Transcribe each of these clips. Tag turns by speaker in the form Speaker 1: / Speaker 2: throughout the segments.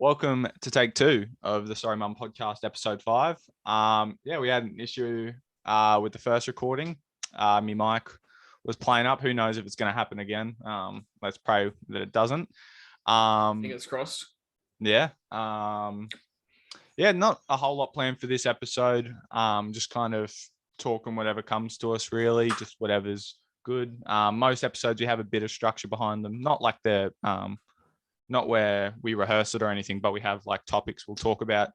Speaker 1: Welcome to take two of the Sorry Mum podcast, episode 5. We had an issue with the first recording. My mic was playing up. Who knows if it's going to happen again? Let's pray that it doesn't.
Speaker 2: Fingers crossed.
Speaker 1: Not a whole lot planned for this episode. Just kind of talking whatever comes to us, really, just whatever's good. Most episodes we have a bit of structure behind them, not like they're not where we rehearse it or anything, but we have like topics we'll talk about.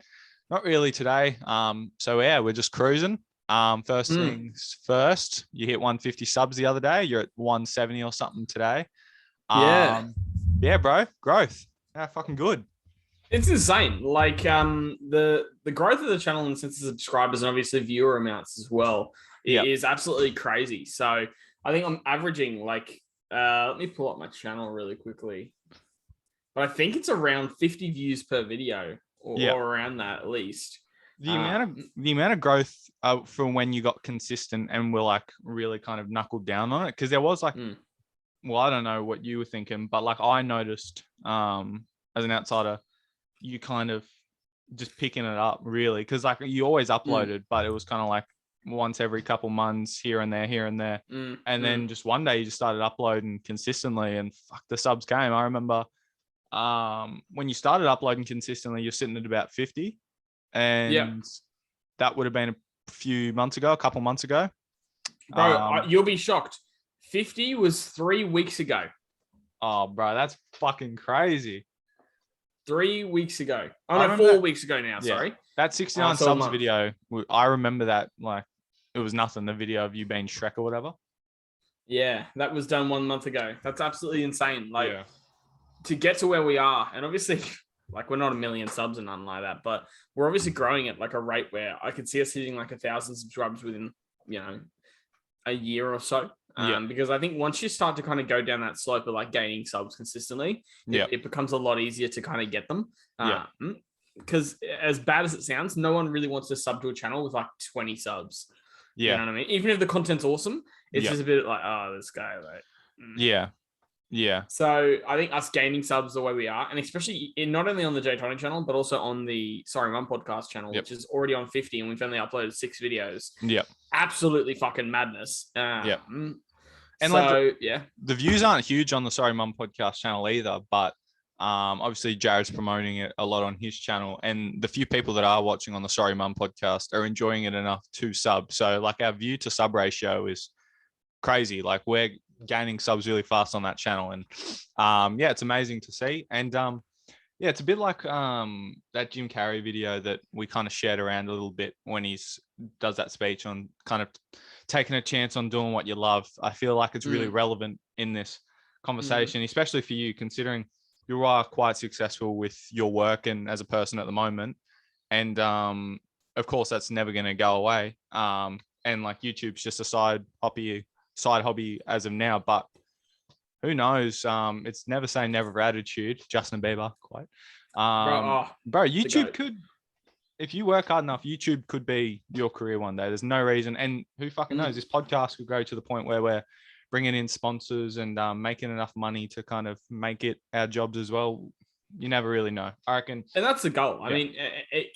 Speaker 1: Not really today. We're just cruising. First things first, you hit 150 subs the other day. You're at 170 or something today. Bro, growth. Yeah, fucking good.
Speaker 2: It's insane. Like the growth of the channel in the sense of subscribers and obviously viewer amounts as well is absolutely crazy. So I think I'm averaging like let me pull up my channel really quickly. But I think it's around 50 views per video or around that at least.
Speaker 1: The amount of growth from when you got consistent and were like really kind of knuckled down on it, because there was like, well, I don't know what you were thinking, but like I noticed as an outsider, you kind of just picking it up really, because like you always uploaded, but it was kind of like once every couple months here and there, and then just one day you just started uploading consistently, and fuck, the subs came. I remember. When you started uploading consistently, you're sitting at about 50, and that would have been a couple months ago.
Speaker 2: Bro, you'll be shocked. 50 was 3 weeks ago.
Speaker 1: Oh, bro, that's fucking crazy.
Speaker 2: 3 weeks ago. Oh, no, 4 weeks ago now, sorry.
Speaker 1: That 69 subs video, I remember that like it was nothing, the video of you being Shrek or whatever.
Speaker 2: Yeah, that was done 1 month ago. That's absolutely insane. Like, to get to where we are, and obviously like we're not 1 million subs and nothing like that, but we're obviously growing at like a rate where I could see us hitting like 1,000 subscribers within, a year or so. Because I think once you start to kind of go down that slope of like gaining subs consistently, it becomes a lot easier to kind of get them. Because as bad as it sounds, no one really wants to sub to a channel with like 20 subs. You know what I mean? Even if the content's awesome, it's just a bit like, oh, this guy, like,
Speaker 1: Yeah.
Speaker 2: So I think us gaining subs the way we are, and especially not only on the Jay Tony channel, but also on the Sorry Mum podcast channel, which is already on 50, and we've only uploaded 6 videos. Absolutely fucking madness. And the
Speaker 1: views aren't huge on the Sorry Mum podcast channel either, but obviously Jared's promoting it a lot on his channel, and the few people that are watching on the Sorry Mum podcast are enjoying it enough to sub. So like our view to sub ratio is crazy. Like we're gaining subs really fast on that channel, and it's amazing to see. And it's a bit like that Jim Carrey video that we kind of shared around a little bit when does that speech on kind of taking a chance on doing what you love. I feel like it's really relevant in this conversation, especially for you, considering you are quite successful with your work and as a person at the moment, and of course that's never going to go away, and like YouTube's just a side hobby as of now, but who knows? It's never say never attitude. Justin Bieber, quite. Bro, YouTube could, if you work hard enough, YouTube could be your career one day. There's no reason, and who fucking knows? This podcast could grow to the point where we're bringing in sponsors and making enough money to kind of make it our jobs as well. You never really know, I reckon.
Speaker 2: And that's the goal. I mean,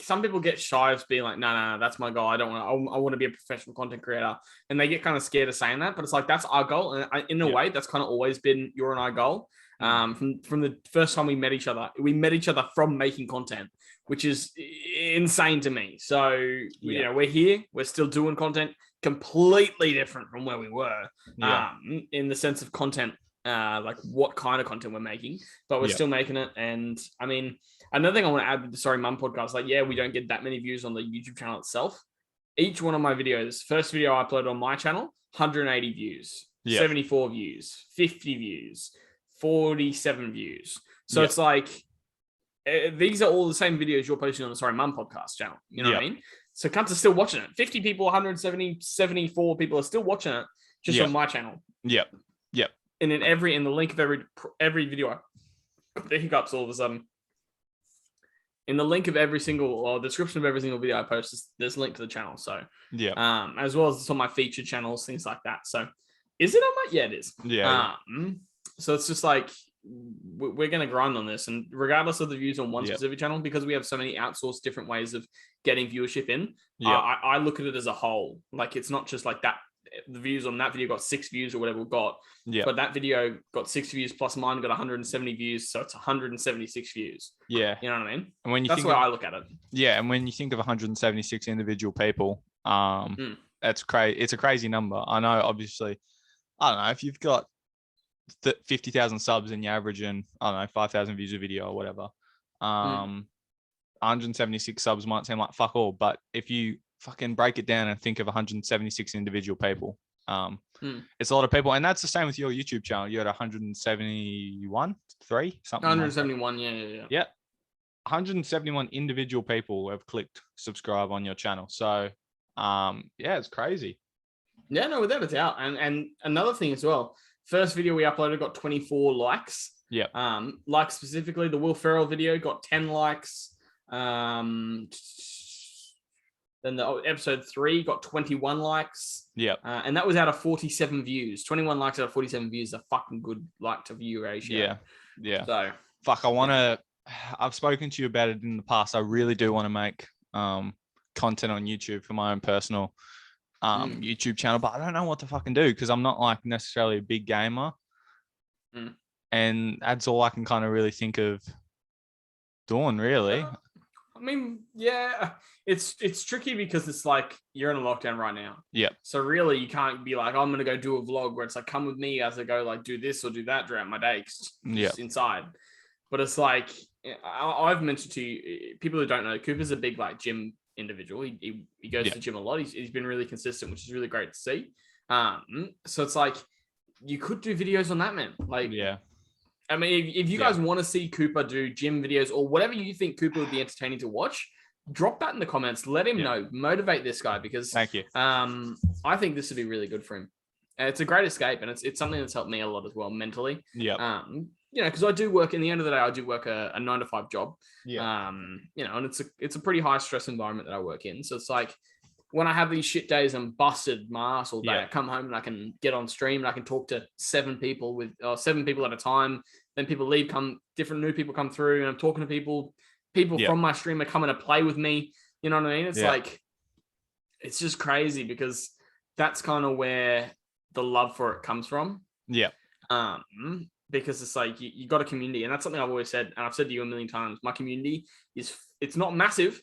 Speaker 2: some people get shy of being like, no, that's my goal. I want to be a professional content creator. And they get kind of scared of saying that, but it's like, that's our goal. And in a way, that's kind of always been your and I goal. From the first time we met each other from making content, which is insane to me. So, we're here, we're still doing content completely different from where we were in the sense of content. Like what kind of content we're making, but we're still making it. And I mean, another thing I want to add with the Sorry Mum podcast, like, we don't get that many views on the YouTube channel itself. Each one of my videos, first video I uploaded on my channel, 180 views, 74 views, 50 views, 47 views. So it's like, these are all the same videos you're posting on the Sorry Mum podcast channel. You know what I mean? So cunts are still watching it. 50 people, 170, 74 people are still watching it just on my channel. And in the link of every video, the hiccups all of a sudden. In the link of every single, or description of every single video I post, there's a link to the channel. So as well as it's on my featured channels, things like that. So is it on my? Yeah, it is. So it's just like we're going to grind on this, and regardless of the views on one
Speaker 1: Yep.
Speaker 2: specific channel, because we have so many outsourced different ways of getting viewership in,
Speaker 1: Yeah.
Speaker 2: I look at it as a whole. Like, it's not just like that. The views on that video got 6 views or whatever we got,
Speaker 1: Yeah.
Speaker 2: but that video got 6 views plus mine got 170 views, so it's 176 views.
Speaker 1: Yeah.
Speaker 2: You know what I mean?
Speaker 1: And when you
Speaker 2: That's
Speaker 1: think
Speaker 2: where
Speaker 1: of,
Speaker 2: I look at it.
Speaker 1: yeah, and when you think of 176 individual people,
Speaker 2: Mm.
Speaker 1: that's crazy. It's a crazy number. I know, obviously, I don't know if you've got 50,000 subs and you're averaging, I don't know, 5,000 views a video or whatever. 176 subs might seem like fuck all, but if you fucking break it down and think of 176 individual people, it's a lot of people. And that's the same with your YouTube channel. You're at 171, 3, something.
Speaker 2: 171,
Speaker 1: like yeah. 171 individual people have clicked subscribe on your channel. So, yeah, it's crazy.
Speaker 2: Yeah, no, without a doubt. And another thing as well, first video we uploaded got 24 likes.
Speaker 1: Yeah.
Speaker 2: Like specifically the Will Ferrell video got 10 likes. Then the episode 3 got 21 likes.
Speaker 1: Yeah.
Speaker 2: And that was out of 47 views. 21 likes out of 47 views is a fucking good like to view ratio.
Speaker 1: Yeah. Yeah.
Speaker 2: So
Speaker 1: fuck, I've spoken to you about it in the past. I really do want to make content on YouTube for my own personal YouTube channel, but I don't know what to fucking do because I'm not like necessarily a big gamer. And that's all I can kind of really think of doing, really.
Speaker 2: I mean, yeah, it's tricky because it's like you're in a lockdown right now.
Speaker 1: Yeah.
Speaker 2: So really, you can't be like, oh, I'm gonna go do a vlog where it's like, come with me as I go like do this or do that throughout my day. Just inside. But it's like I've mentioned to you, people who don't know, Cooper's a big like gym individual. He goes to the gym a lot. He's been really consistent, which is really great to see. So it's like you could do videos on that, man. Like,
Speaker 1: yeah.
Speaker 2: I mean, if you guys want to see Cooper do gym videos or whatever you think Cooper would be entertaining to watch, drop that in the comments. Let him know. Motivate this guy because
Speaker 1: thank you.
Speaker 2: I think this would be really good for him. It's a great escape, and it's something that's helped me a lot as well mentally.
Speaker 1: Yeah.
Speaker 2: You know, because I do work. In the end of the day, I do work a 9-to-5 job.
Speaker 1: Yeah.
Speaker 2: You know, and it's a pretty high stress environment that I work in. So it's like when I have these shit days, I'm busted my ass all day. I come home and I can get on stream and I can talk to 7 people at a time. Then people leave, new people come through, and I'm talking to people. People from my stream are coming to play with me. You know what I mean? It's like, it's just crazy because that's kind of where the love for it comes from.
Speaker 1: Yeah.
Speaker 2: Because it's like you got a community, and that's something I've always said, and I've said to you a million times. My community it's not massive,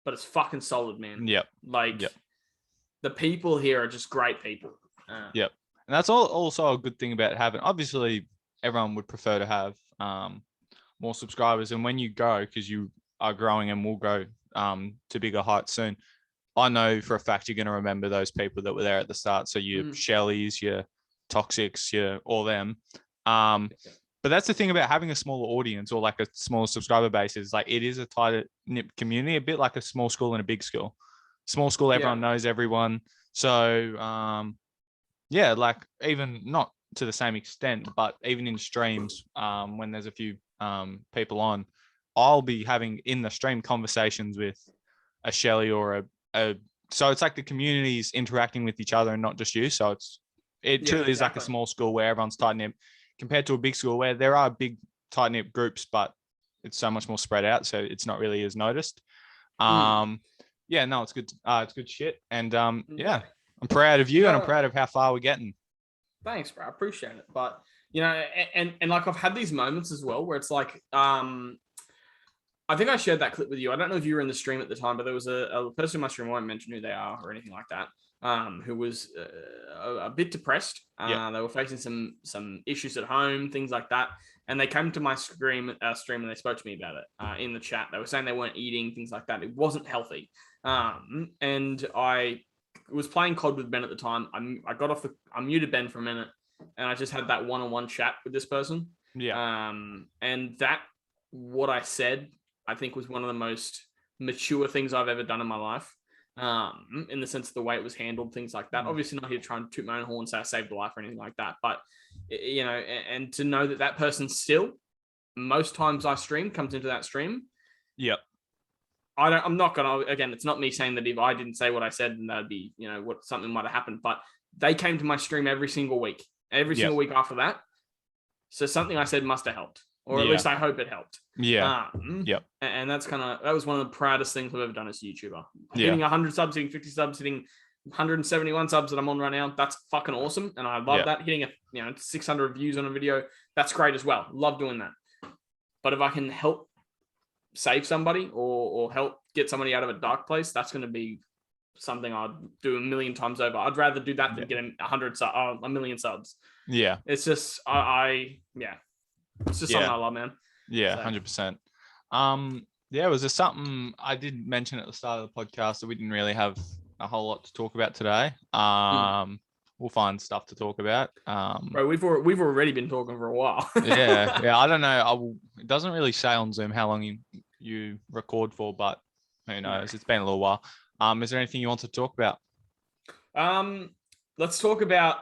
Speaker 2: but it's fucking solid, man.
Speaker 1: Yep.
Speaker 2: Like the people here are just great people.
Speaker 1: Yep. And that's also a good thing about having. Obviously, everyone would prefer to have more subscribers, and when you grow, because you are growing and will grow to bigger heights soon, I know for a fact you're going to remember those people that were there at the start. So your Shelleys, your Toxics, your all them. But that's the thing about having a smaller audience or like a smaller subscriber base is like it is a tight knit community, a bit like a small school and a big school. Small school, everyone knows everyone. So like even not to the same extent, but even in streams, when there's a few people on, I'll be having in the stream conversations with a Shelley or so it's like the community's interacting with each other and not just you. So it truly is like a small school where everyone's tight knit compared to a big school where there are big tight knit groups, but it's so much more spread out. So it's not really as noticed. Yeah, no, it's good. It's good shit. And yeah, I'm proud of you and I'm proud of how far we're getting.
Speaker 2: Thanks, bro. I appreciate it. But you know, and like I've had these moments as well where it's like, I think I shared that clip with you. I don't know if you were in the stream at the time, but there was a person in my stream, I won't mention who they are or anything like that, who was a bit depressed. They were facing some issues at home, things like that. And they came to my stream and they spoke to me about it in the chat. They were saying they weren't eating, things like that. It wasn't healthy. And I was playing COD with Ben at the time. I muted Ben for a minute and I just had that one-on-one chat with this person.
Speaker 1: Yeah.
Speaker 2: And what I said, I think was one of the most mature things I've ever done in my life, in the sense of the way it was handled, things like that. Obviously not here to try and toot my own horn, say I saved a life or anything like that. But, you know, and to know that person still, most times I stream, comes into that stream.
Speaker 1: Yep.
Speaker 2: I'm not going to, again, it's not me saying that if I didn't say what I said, then that'd be, you know, something might have happened. But they came to my stream every single week after that. So something I said must have helped, or at
Speaker 1: Yeah.
Speaker 2: least I hope it helped.
Speaker 1: Yeah.
Speaker 2: Yep. And that was one of the proudest things I've ever done as a YouTuber.
Speaker 1: Yeah.
Speaker 2: Hitting 100 subs, hitting 50 subs, hitting 171 subs that I'm on right now. That's fucking awesome. And I love that. Hitting 600 views on a video. That's great as well. Love doing that. But if I can help save somebody or help get somebody out of a dark place, that's going to be something I'd do a million times over. I'd rather do that than get a million subs.
Speaker 1: Yeah.
Speaker 2: It's just, it's just something I love, man.
Speaker 1: Yeah, 100%. Was there something I did mention at the start of the podcast that we didn't really have a whole lot to talk about today? We'll find stuff to talk about.
Speaker 2: Bro, we've already been talking for a while.
Speaker 1: yeah. I don't know. It doesn't really say on Zoom how long you record for, but who knows? It's been a little while. Is there anything you want to talk about?
Speaker 2: Let's talk about.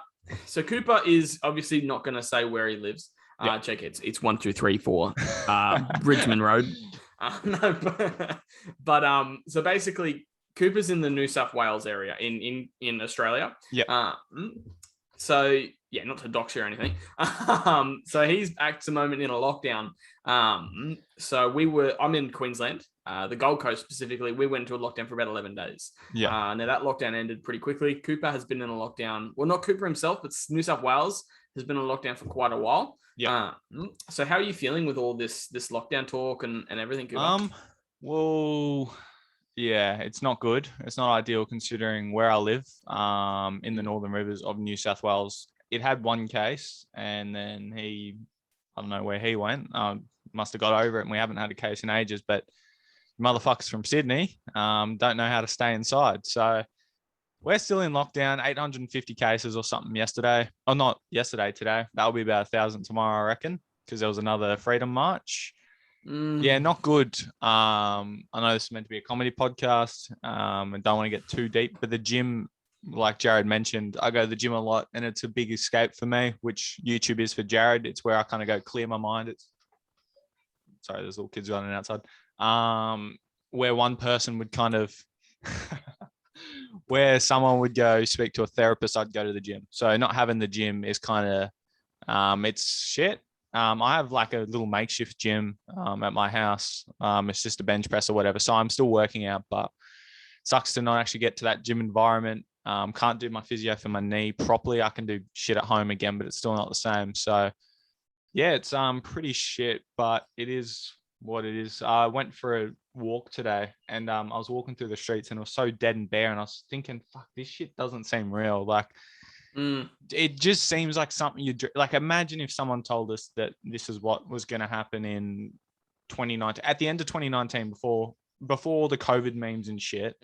Speaker 2: So Cooper is obviously not going to say where he lives. Check it. It's 1234 Richmond Road. So basically, Cooper's in the New South Wales area in Australia.
Speaker 1: Yeah.
Speaker 2: So yeah, not to dox you or anything. So he's at the moment in a lockdown. I'm in Queensland, the Gold Coast specifically. We went into a lockdown for about 11 days.
Speaker 1: Yeah.
Speaker 2: Now that lockdown ended pretty quickly. Cooper has been in a lockdown. Well, not Cooper himself, but New South Wales has been in a lockdown for quite a while.
Speaker 1: Yeah.
Speaker 2: So how are you feeling with all this lockdown talk and everything, Cooper?
Speaker 1: Well, yeah, it's not good. It's not ideal considering where I live, in the Northern Rivers of New South Wales. It had one case, and then I don't know where he went. Must have got over it, and we haven't had a case in ages. But motherfuckers from Sydney don't know how to stay inside. So we're still in lockdown. 850 cases or something yesterday. Oh, not yesterday, today. That'll be about 1,000 tomorrow, I reckon, because there was another Freedom March. Yeah, not good. I know this is meant to be a comedy podcast. I don't want to get too deep, but the gym, like Jared mentioned, I go to the gym a lot, and it's a big escape for me, which YouTube is for Jared. It's where I kind of go clear my mind. Sorry, there's little kids running outside. Where one person would kind of, where someone would go speak to a therapist, I'd go to the gym. So not having the gym is kind of, it's shit. I have like a little makeshift gym at my house. It's just a bench press or whatever. So I'm still working out, but sucks to not actually get to that gym environment. Can't do my physio for my knee properly. I can do shit at home again, but it's still not the same. So yeah, it's pretty shit, but it is what it is. I went for a walk today, and I was walking through the streets, and it was so dead and bare, and I was thinking, fuck, this shit doesn't seem real. Like, it just seems like something like. Imagine if someone told us that this is what was going to happen in 2019, at the end of 2019, before the COVID memes and shit.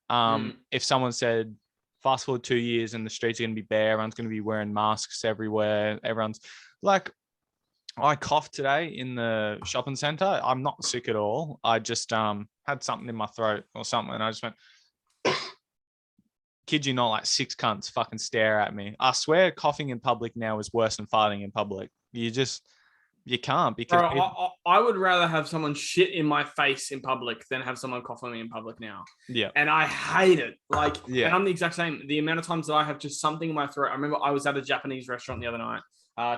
Speaker 1: If someone said, fast forward 2 years and the streets are going to be bare, everyone's going to be wearing masks everywhere. Everyone's like, I coughed today in the shopping center. I'm not sick at all. I just had something in my throat or something, and I just went. Kid you not, like 6 cunts fucking stare at me. I swear coughing in public now is worse than farting in public. You can't, because
Speaker 2: I would rather have someone shit in my face in public than have someone cough on me in public now.
Speaker 1: Yeah.
Speaker 2: And I hate it. Like,
Speaker 1: yeah.
Speaker 2: And I'm the exact same. The amount of times that I have just something in my throat. I remember I was at a Japanese restaurant the other night,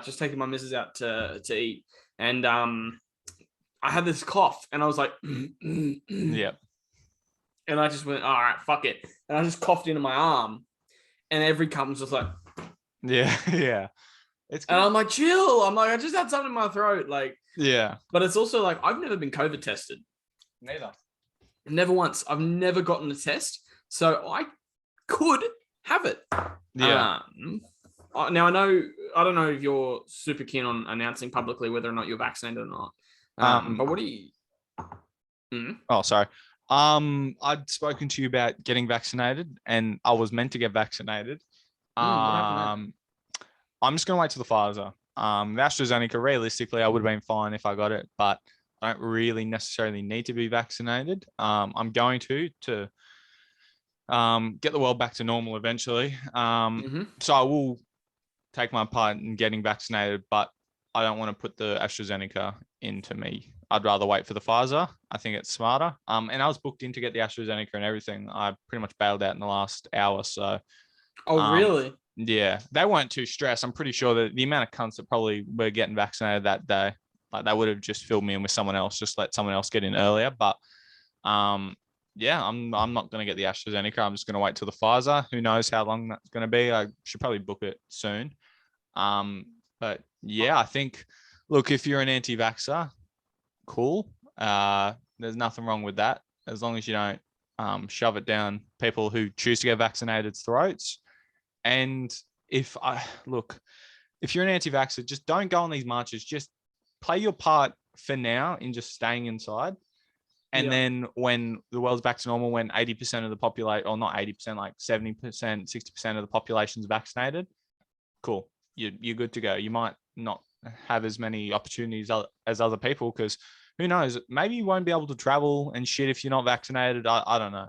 Speaker 2: just taking my missus out to eat. And I had this cough, and I was like,
Speaker 1: yeah.
Speaker 2: And I just went, all right, fuck it. And I just coughed into my arm, and every cunt was just like,
Speaker 1: yeah, yeah.
Speaker 2: And I'm like, chill. I'm like, I just had something in my throat. Like,
Speaker 1: yeah.
Speaker 2: But it's also like, I've never been COVID tested.
Speaker 1: Neither.
Speaker 2: Never once. I've never gotten a test. So I could have it.
Speaker 1: Yeah.
Speaker 2: Now, I don't know if you're super keen on announcing publicly whether or not you're vaccinated or not. But what do you...
Speaker 1: Oh, sorry. I'd spoken to you about getting vaccinated, and I was meant to get vaccinated. I'm just going to wait till the Pfizer. The AstraZeneca, realistically, I would have been fine if I got it, but I don't really necessarily need to be vaccinated. I'm going to get the world back to normal eventually. So I will take my part in getting vaccinated, but I don't want to put the AstraZeneca into me. I'd rather wait for the Pfizer. I think it's smarter. And I was booked in to get the AstraZeneca and everything. I pretty much bailed out in the last hour. So.
Speaker 2: Oh, really?
Speaker 1: Yeah, they weren't too stressed. I'm pretty sure that the amount of cunts that probably were getting vaccinated that day, like they would have just filled me in with someone else, just let someone else get in earlier. But yeah, I'm not going to get the AstraZeneca. I'm just going to wait till the Pfizer. Who knows how long that's going to be? I should probably book it soon. But yeah, I think, look, if you're an anti-vaxxer, cool. There's nothing wrong with that as long as you don't shove it down people who choose to get vaccinated's throats. And if you're an anti-vaxxer, just don't go on these marches. Just play your part for now in just staying inside. And then when the world's back to normal, when 80% of the population, or not 80%, like 70%, 60% of the population's vaccinated, cool. You're good to go. You might not have as many opportunities as other people because who knows? Maybe you won't be able to travel and shit if you're not vaccinated. I don't know.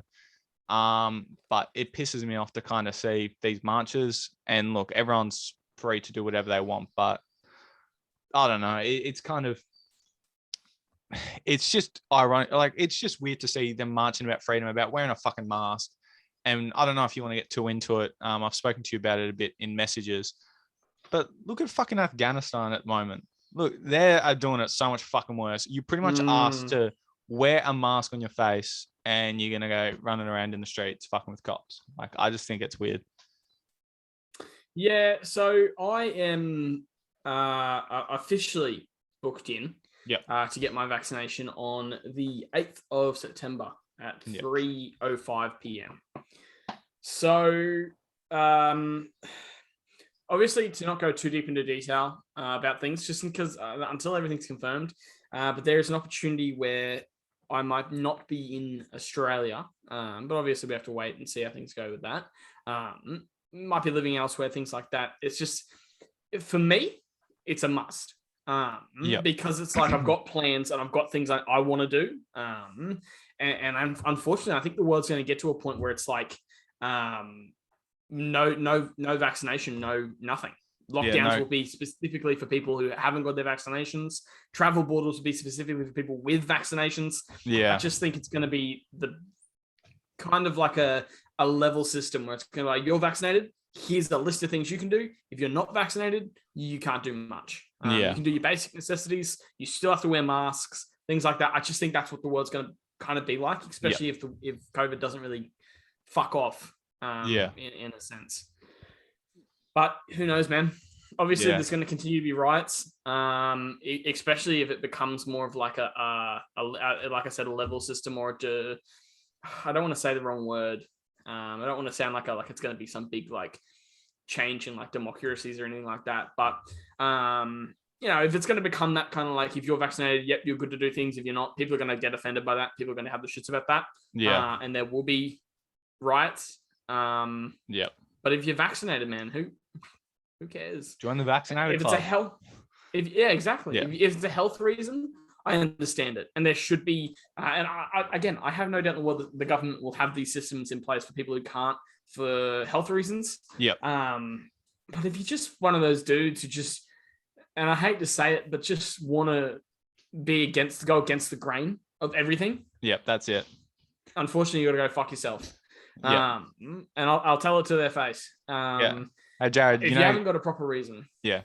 Speaker 1: But it pisses me off to kind of see these marches. And look, everyone's free to do whatever they want, but I don't know. It's kind of, it's just ironic. Like, it's just weird to see them marching about freedom, about wearing a fucking mask. And I don't know if you want to get too into it. I've spoken to you about it a bit in messages, but look at fucking Afghanistan at the moment. Look, they are doing it so much fucking worse. You pretty much asked to wear a mask on your face and you're going to go running around in the streets fucking with cops. Like, I just think it's weird.
Speaker 2: Yeah, so I am officially booked in to get my vaccination on the 8th of September at 3:05 p.m. So, obviously, to not go too deep into detail about things, just because until everything's confirmed, but there is an opportunity where I might not be in Australia, but obviously we have to wait and see how things go with that. Might be living elsewhere, things like that. It's just, for me, it's a must. Because it's like I've got plans and I've got things I want to do. And unfortunately, I think the world's going to get to a point where it's like, no vaccination, no nothing. Lockdowns will be specifically for people who haven't got their vaccinations. Travel borders will be specifically for people with vaccinations.
Speaker 1: Yeah.
Speaker 2: I just think it's going to be the kind of like a level system where it's going to be like, you're vaccinated, here's the list of things you can do. If you're not vaccinated, you can't do much. You can do your basic necessities. You still have to wear masks, things like that. I just think that's what the world's going to kind of be like, especially if COVID doesn't really fuck off. In a sense, but who knows, man? Obviously, there's going to continue to be riots, especially if it becomes more of like a like I said, a level system, or I don't want to say the wrong word. I don't want to sound like it's going to be some big like change in like democracies or anything like that. But if it's going to become that kind of like, if you're vaccinated, yep, you're good to do things. If you're not, people are going to get offended by that. People are going to have the shits about that. And there will be riots. But if you're vaccinated, man, who cares?
Speaker 1: Join the vaccinated club.
Speaker 2: It's a health, exactly. If it's a health reason, I understand it, and there should be. And I have no doubt in the world that the government will have these systems in place for people who can't for health reasons. But if you're just one of those dudes who just, and I hate to say it, but just want to go against the grain of everything.
Speaker 1: That's it.
Speaker 2: Unfortunately, you got to go fuck yourself. And I'll tell it to their face.
Speaker 1: Hey, Jared,
Speaker 2: if you haven't got a proper reason.
Speaker 1: You're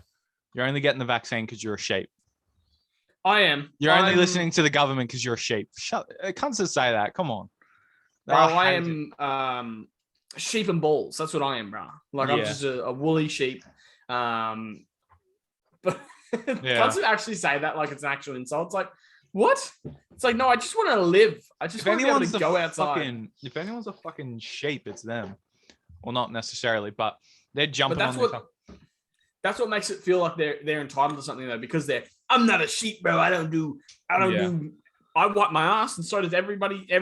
Speaker 1: only getting the vaccine because you're a sheep.
Speaker 2: I am.
Speaker 1: You're only listening to the government because you're a sheep. It can't just say that. Come on.
Speaker 2: Bro, I am sheep and balls. That's what I am, bro. Like, I'm just a woolly sheep. But can't actually say that like it's an actual insult. It's like, what? It's like, no, I just want to live. I just want to be able to go outside.
Speaker 1: If anyone's a fucking sheep, it's them. Well, not necessarily, but they're jumping
Speaker 2: on that's what makes it feel like they're entitled to something, though, because I'm not a sheep, bro. I wipe my ass, and so does every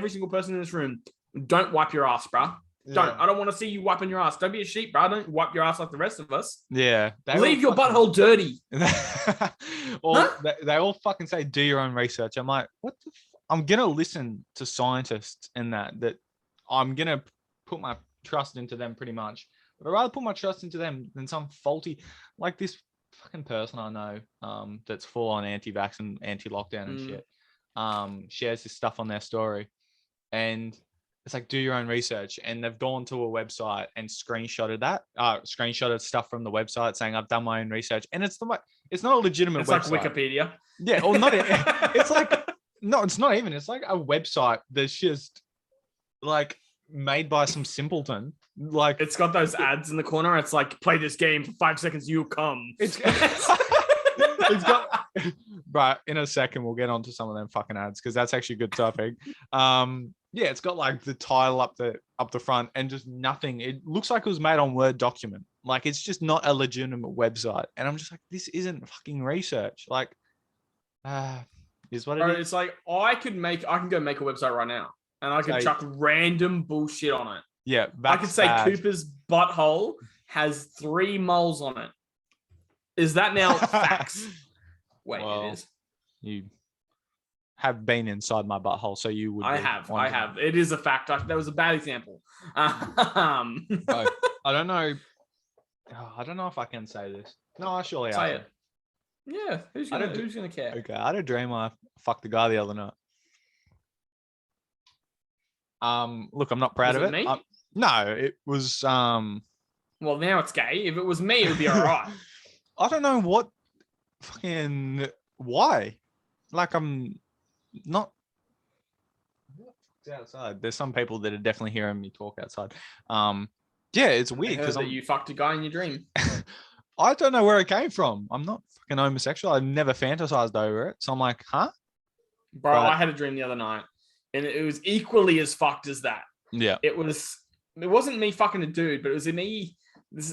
Speaker 2: single person in this room. Don't wipe your ass, bro. I don't want to see you wiping your ass. Don't be a sheep, bro. Don't wipe your ass like the rest of us. Leave your butthole dirty.
Speaker 1: They all fucking say, do your own research. I'm like, what the I'm going to listen to scientists in that I'm going to put my trust into them pretty much. But I'd rather put my trust into them than some faulty, like this fucking person I know that's full on anti-vax and anti-lockdown and shit, shares this stuff on their story. And it's like do your own research, and they've gone to a website and screenshotted stuff from the website saying I've done my own research, and it's not a legitimate
Speaker 2: It's
Speaker 1: website.
Speaker 2: like Wikipedia.
Speaker 1: Yeah, or not. It's like no, it's not even. It's like a website that's just like made by some simpleton. Like
Speaker 2: It's got those ads in the corner. It's like play this game for 5 seconds, you come.
Speaker 1: it's got. But in a second, we'll get onto some of them fucking ads because that's actually a good topic. Yeah, it's got like the title up the front and just nothing. It looks like it was made on Word document. Like it's just not a legitimate website. And I'm just like, this isn't fucking research. Like, is what it
Speaker 2: Bro,
Speaker 1: is.
Speaker 2: it's like I can go make a website right now and I can
Speaker 1: Okay.
Speaker 2: chuck random bullshit on it.
Speaker 1: Yeah,
Speaker 2: I could say
Speaker 1: bad.
Speaker 2: Cooper's butthole has 3 moles on it. Is that now facts? Wait,
Speaker 1: Well,
Speaker 2: it is.
Speaker 1: You have been inside my butthole, so you would.
Speaker 2: I have. It is a fact. That was a bad example.
Speaker 1: I don't know. I don't know if I can say this. No, surely I
Speaker 2: Say
Speaker 1: can.
Speaker 2: it. Yeah, who's gonna care?
Speaker 1: Okay, I had a dream I fucked the guy the other night. Look, I'm not proud
Speaker 2: Was
Speaker 1: of
Speaker 2: it
Speaker 1: it.
Speaker 2: me?
Speaker 1: No, it was
Speaker 2: Well, now it's gay. If it was me, it would be all right.
Speaker 1: I don't know what fucking why. Like I'm not it's outside. There's some people that are definitely hearing me talk outside. Yeah, it's
Speaker 2: I
Speaker 1: weird
Speaker 2: heard
Speaker 1: because
Speaker 2: that you fucked a guy in your dream.
Speaker 1: I don't know where it came from. I'm not fucking homosexual. I've never fantasized over it. So I'm like, huh?
Speaker 2: Bro,
Speaker 1: But-
Speaker 2: I had a dream the other night, and it was equally as fucked as that.
Speaker 1: Yeah.
Speaker 2: It wasn't me fucking a dude, but it was me.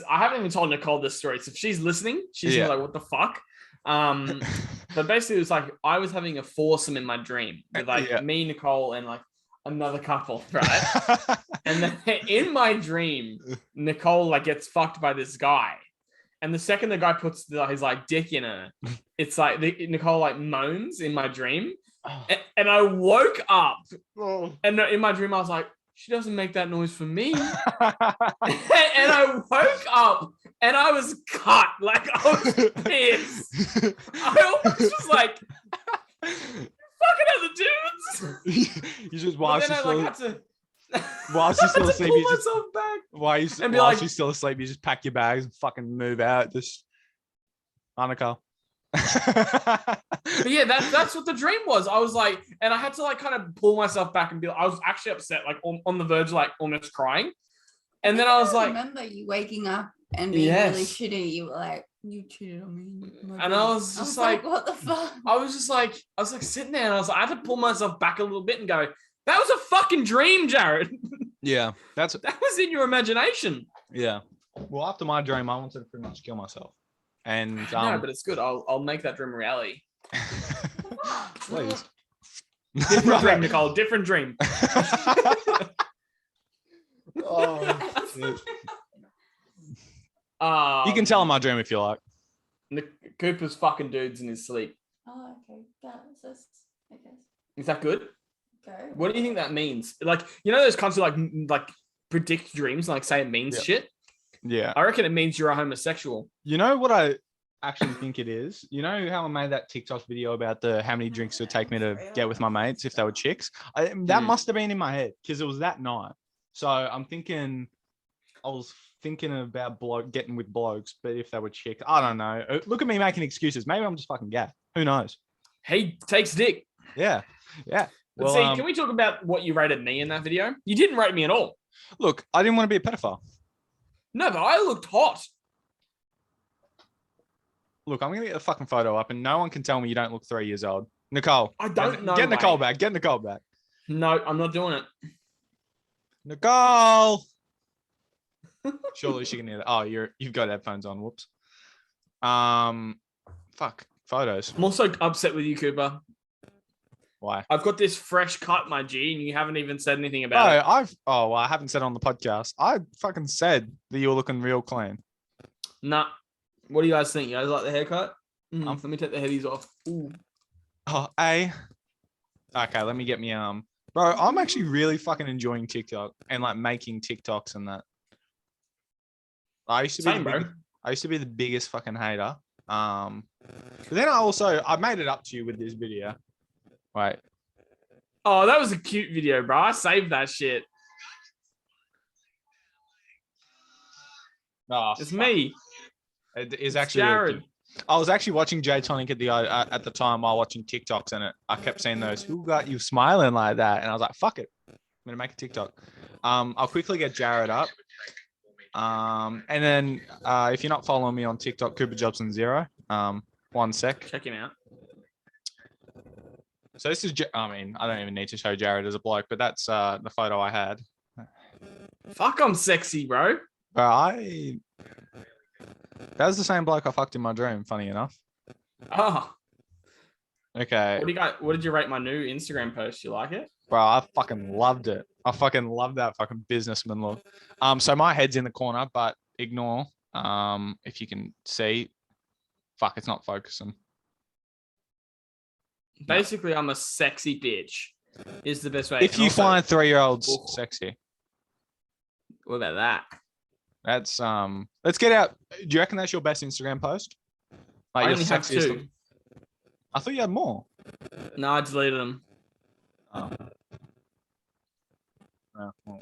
Speaker 2: I haven't even told Nicole this story, so if she's listening, she's gonna be like, "What the fuck?" But basically, it was like I was having a foursome in my dream with like me, Nicole, and like another couple, right? And then in my dream, Nicole like gets fucked by this guy, and the second the guy puts his like dick in her, it's like Nicole like moans in my dream, and I woke up, and in my dream I was like, she doesn't make that noise for me. And I woke up and I was cut. Like I was pissed. I almost was like, fucking other dudes.
Speaker 1: You just
Speaker 2: But
Speaker 1: whilst
Speaker 2: then
Speaker 1: you're
Speaker 2: I like
Speaker 1: still,
Speaker 2: had to
Speaker 1: whilst you're still
Speaker 2: had to
Speaker 1: asleep,
Speaker 2: pull
Speaker 1: you just
Speaker 2: myself back.
Speaker 1: whilst
Speaker 2: and be like-
Speaker 1: you're still asleep, you just pack your bags and fucking move out. Just Hanukkah.
Speaker 2: But yeah, that's what the dream was. I was like, and I had to like kind of pull myself back and be like, I was actually upset, like on the verge, like almost crying. And then I was like,
Speaker 3: remember you waking up and being really shitty. You were like, you cheated on me.
Speaker 2: And I was just like,
Speaker 3: what the fuck?
Speaker 2: I was like sitting there and I was like, I had to pull myself back a little bit and go, that was a fucking dream, Jared.
Speaker 1: Yeah, that's
Speaker 2: That was in your imagination.
Speaker 1: yeah. Well, after my dream, I wanted to pretty much kill myself. And
Speaker 2: No, but it's good. I'll make that dream a reality.
Speaker 1: please.
Speaker 2: Different dream, Nicole. Different dream.
Speaker 1: Oh, shit.
Speaker 2: You
Speaker 1: You can tell him my dream if you like.
Speaker 2: Cooper's fucking dudes in his sleep.
Speaker 3: Oh, okay. That's I guess.
Speaker 2: Is that good?
Speaker 3: Go.
Speaker 2: What do you think that means? Like, you know those kinds of like predict dreams, like say it means
Speaker 1: Yeah.
Speaker 2: shit?
Speaker 1: Yeah.
Speaker 2: I reckon it means you're a homosexual.
Speaker 1: You know what I actually think it is? You know how I made that TikTok video about how many drinks it would take me to get with my mates if they were chicks? That must have been in my head because it was that night. So I was thinking about getting with blokes, but if they were chicks, I don't know. Look at me making excuses. Maybe I'm just fucking gay. Who knows?
Speaker 2: He takes dick.
Speaker 1: Yeah. Yeah.
Speaker 2: But
Speaker 1: Well,
Speaker 2: see, can we talk about what you rated me in that video? You didn't rate me at all.
Speaker 1: look, I didn't want to be a pedophile.
Speaker 2: No, but I looked hot.
Speaker 1: Look, I'm going to get the fucking photo up and no one can tell me you don't look 3 years old. Nicole.
Speaker 2: I don't know,
Speaker 1: Get Nicole
Speaker 2: mate.
Speaker 1: back. Get Nicole back.
Speaker 2: No, I'm not doing it.
Speaker 1: Nicole. Surely she can hear that. Oh, you've got headphones on. Whoops. Fuck. Photos.
Speaker 2: I'm also upset with you, Cooper.
Speaker 1: Why?
Speaker 2: I've got this fresh cut, my G, and you haven't even said anything about it.
Speaker 1: Well, I haven't said on the podcast. I fucking said that you were looking real clean.
Speaker 2: Nah. What do you guys think? You guys like the haircut? Let me take the headies off. Ooh.
Speaker 1: Oh, okay, let me get me bro, I'm actually really fucking enjoying TikTok and like making TikToks and that. I used to be
Speaker 2: Same, bro.
Speaker 1: I used to be the biggest fucking hater. But then I made it up to you with this video. Wait.
Speaker 2: Oh, that was a cute video, bro. I saved that shit.
Speaker 1: Oh,
Speaker 2: It's
Speaker 1: fuck.
Speaker 2: me.
Speaker 1: It is
Speaker 2: It's
Speaker 1: actually
Speaker 2: Jared.
Speaker 1: I was actually watching Jay Tonic at the time while watching TikToks, and I kept seeing those. Who got you smiling like that? And I was like, fuck it, I'm gonna make a TikTok. I'll quickly get Jared up. And then if you're not following me on TikTok, Cooper Jobson 0. 1 sec.
Speaker 2: Check him out.
Speaker 1: So this is, I mean, I don't even need to show Jared as a bloke, but that's the photo I had.
Speaker 2: Fuck, I'm sexy, bro.
Speaker 1: But that was the same bloke I fucked in my dream, funny enough.
Speaker 2: Oh,
Speaker 1: Okay.
Speaker 2: what did you rate my new Instagram post? You like it?
Speaker 1: Bro, I fucking loved it. I fucking love that fucking businessman look. So my head's in the corner, but ignore. If you can see, fuck, it's not focusing.
Speaker 2: Basically, I'm a sexy bitch. Is the best way.
Speaker 1: If
Speaker 2: And
Speaker 1: you
Speaker 2: also-
Speaker 1: find 3-year-olds
Speaker 2: Ooh.
Speaker 1: sexy,
Speaker 2: what about that?
Speaker 1: that's let's get out. Do you reckon that's your best Instagram post? Like
Speaker 2: I
Speaker 1: your
Speaker 2: only have
Speaker 1: sexiest
Speaker 2: 2.
Speaker 1: I thought you had more.
Speaker 2: No, I deleted them.
Speaker 1: Oh. Oh, well.